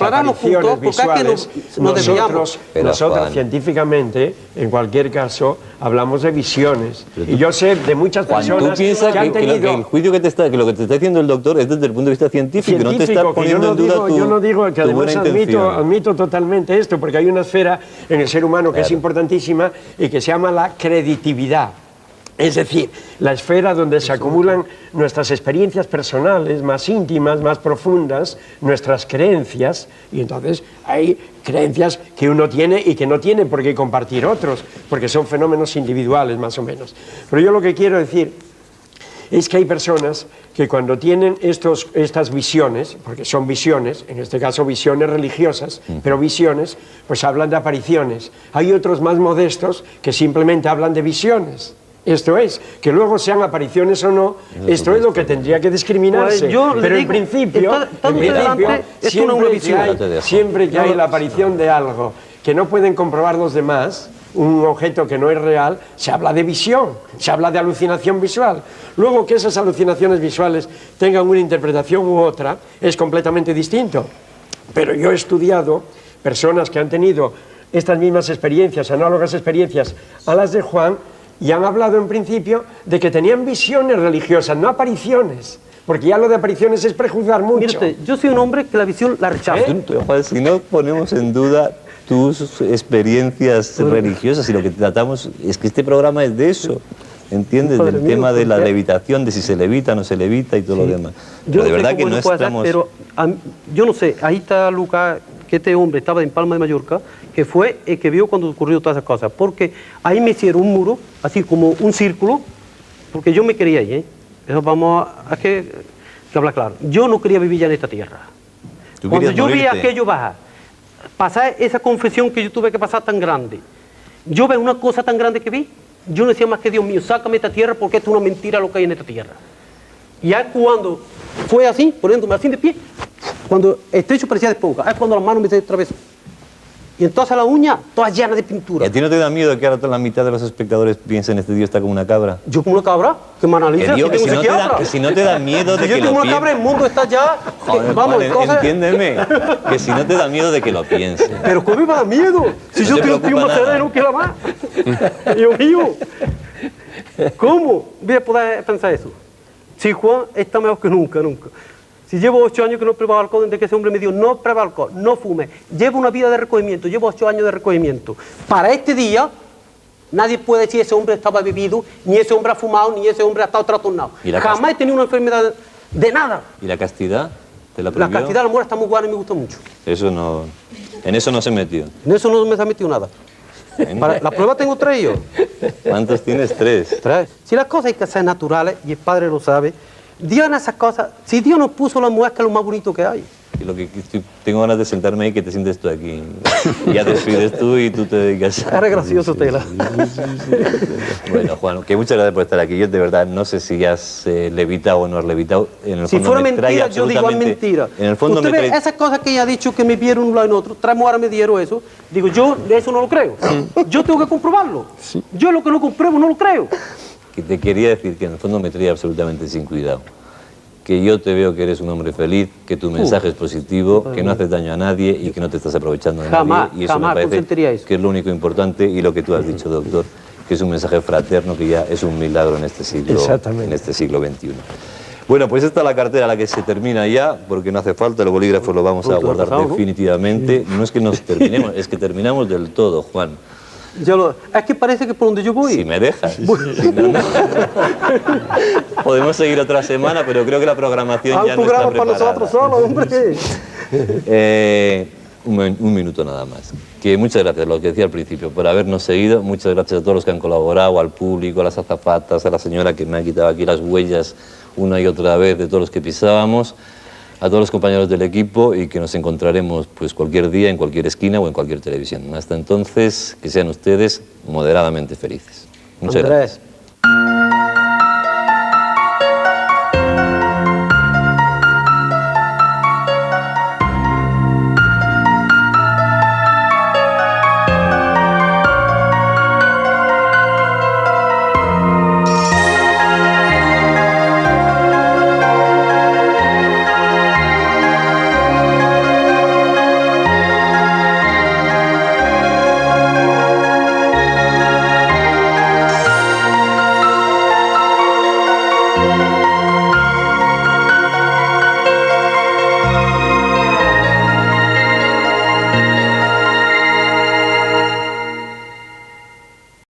apariciones visuales, nosotros científicamente, en cualquier caso, hablamos de visiones. Y yo sé de muchas personas tú piensas que han tenido... que el juicio que lo que te está diciendo el doctor es desde el punto de vista científico, no te está poniendo en duda yo no digo, que además admito totalmente esto, porque hay una esfera en el ser humano que es importantísima y que se llama la creditividad. Es decir, la esfera donde se acumulan nuestras experiencias personales más íntimas, más profundas, nuestras creencias, y entonces hay creencias que uno tiene y que no tiene por qué compartir otros, porque son fenómenos individuales más o menos. Pero yo lo que quiero decir es que hay personas que cuando tienen estas visiones, porque son visiones, en este caso visiones religiosas, pero visiones, pues hablan de apariciones. Hay otros más modestos que simplemente hablan de visiones. Esto es, que luego sean apariciones o no, esto es lo que tendría que discriminarse. Pero en principio, siempre que hay la aparición de algo que no pueden comprobar los demás, un objeto que no es real, se habla de visión, se habla de alucinación visual. Luego que esas alucinaciones visuales tengan una interpretación u otra, es completamente distinto. Pero yo he estudiado personas que han tenido estas mismas experiencias, análogas experiencias a las de Juan, y han hablado en principio de que tenían visiones religiosas, no apariciones, porque ya lo de apariciones es prejuzgar mucho. Mírate, yo soy un hombre que la visión la rechaza. Si no ponemos en duda tus experiencias religiosas, y lo que tratamos es que este programa es de eso, ¿entiendes? Del tema de la levitación, de si se levita o no se levita y todo lo demás. Pero de verdad que no estamos... Pero yo no sé, ahí está Lucas, que este hombre estaba en Palma de Mallorca, que fue el que vio cuando ocurrió todas esas cosas, porque ahí me hicieron un muro, así como un círculo, porque yo me quería ir, ¿eh? Eso vamos a que hablar claro. Yo no quería vivir ya en esta tierra. Cuando yo vi aquello bajar, pasar esa confesión que yo tuve que pasar tan grande, yo veo una cosa tan grande que vi, yo no decía más que Dios mío, sácame de esta tierra porque esto es una mentira lo que hay en esta tierra. Y ya cuando fue así, poniéndome así de pie, Cuando el techo parecía de esponja, es cuando las manos me se atraviesan. Y entonces las uñas todas llenas de pintura. ¿Y a ti no te da miedo que ahora toda la mitad de los espectadores piensen este tío está como una cabra? ¿Yo como una cabra? Que me analiza, que si no te da miedo de que lo piense. yo tengo una cabra, el mundo está ya... Joder, vamos, Juan, entonces... entiéndeme, que si no te da miedo de que lo piense. Pero ¿cómo me va a dar miedo? Si yo tengo un tío más sereno que la más. Dios mío. ¿Cómo voy a poder pensar eso? Si Juan está mejor que nunca, nunca. Si llevo 8 años que no pruebo alcohol, desde que ese hombre me dijo, no prueba alcohol, no fume. Llevo una vida de recogimiento, llevo 8 años de recogimiento. Para este día, nadie puede decir ese hombre estaba bebido, ni ese hombre ha fumado, ni ese hombre ha estado trastornado. Jamás he tenido una enfermedad de nada. ¿Y la castidad? ¿Te la prohibió? La castidad de la mujer está muy buena y me gusta mucho. Eso no... En eso no se metió. En eso no me se ha metido nada. Para la prueba tengo 3 yo. ¿Cuántos tienes? 3. 3. Si las cosas hay que ser naturales, y el padre lo sabe, Dios en esas cosas, si Dios nos puso la mujer, que es lo más bonito que hay. Y lo que tengo ganas de sentarme ahí, que te sientes tú aquí. Y ya te despides tú y tú te dedicas a... Eres gracioso, Tela. Bueno, Juan, que muchas gracias por estar aquí. Yo de verdad no sé si has levitado o no has levitado. En el si fondo fuera me mentira, yo digo es mentira. En el fondo usted ve esas cosas que ella ha dicho que me vieron un lado y otro, 3 mujeres me dieron eso, digo, yo de eso no lo creo. Yo tengo que comprobarlo. Yo lo que no compruebo no lo creo. Que te quería decir que en el fondo me traía absolutamente sin cuidado. Que yo te veo que eres un hombre feliz, que tu mensaje es positivo, que no haces daño a nadie y que no te estás aprovechando de nadie. Y eso me parece que es lo único importante y lo que tú has dicho, doctor, que es un mensaje fraterno que ya es un milagro en este siglo, XXI. Bueno, pues esta es la cartera a la que se termina ya, porque no hace falta, el bolígrafo lo vamos a guardar definitivamente. No es que nos terminemos, es que terminamos del todo, Juan. Es que parece que por donde yo voy... Si me dejas. Si no. Podemos seguir otra semana, pero creo que la programación ya no está preparada. para nosotros solos, hombre. Un minuto nada más. Que muchas gracias, lo que decía al principio, por habernos seguido. Muchas gracias a todos los que han colaborado, al público, a las azafatas, a la señora que me ha quitado aquí las huellas una y otra vez de todos los que pisábamos, a todos los compañeros del equipo y que nos encontraremos pues cualquier día, en cualquier esquina o en cualquier televisión. Hasta entonces, que sean ustedes moderadamente felices. Muchas gracias. Thank you.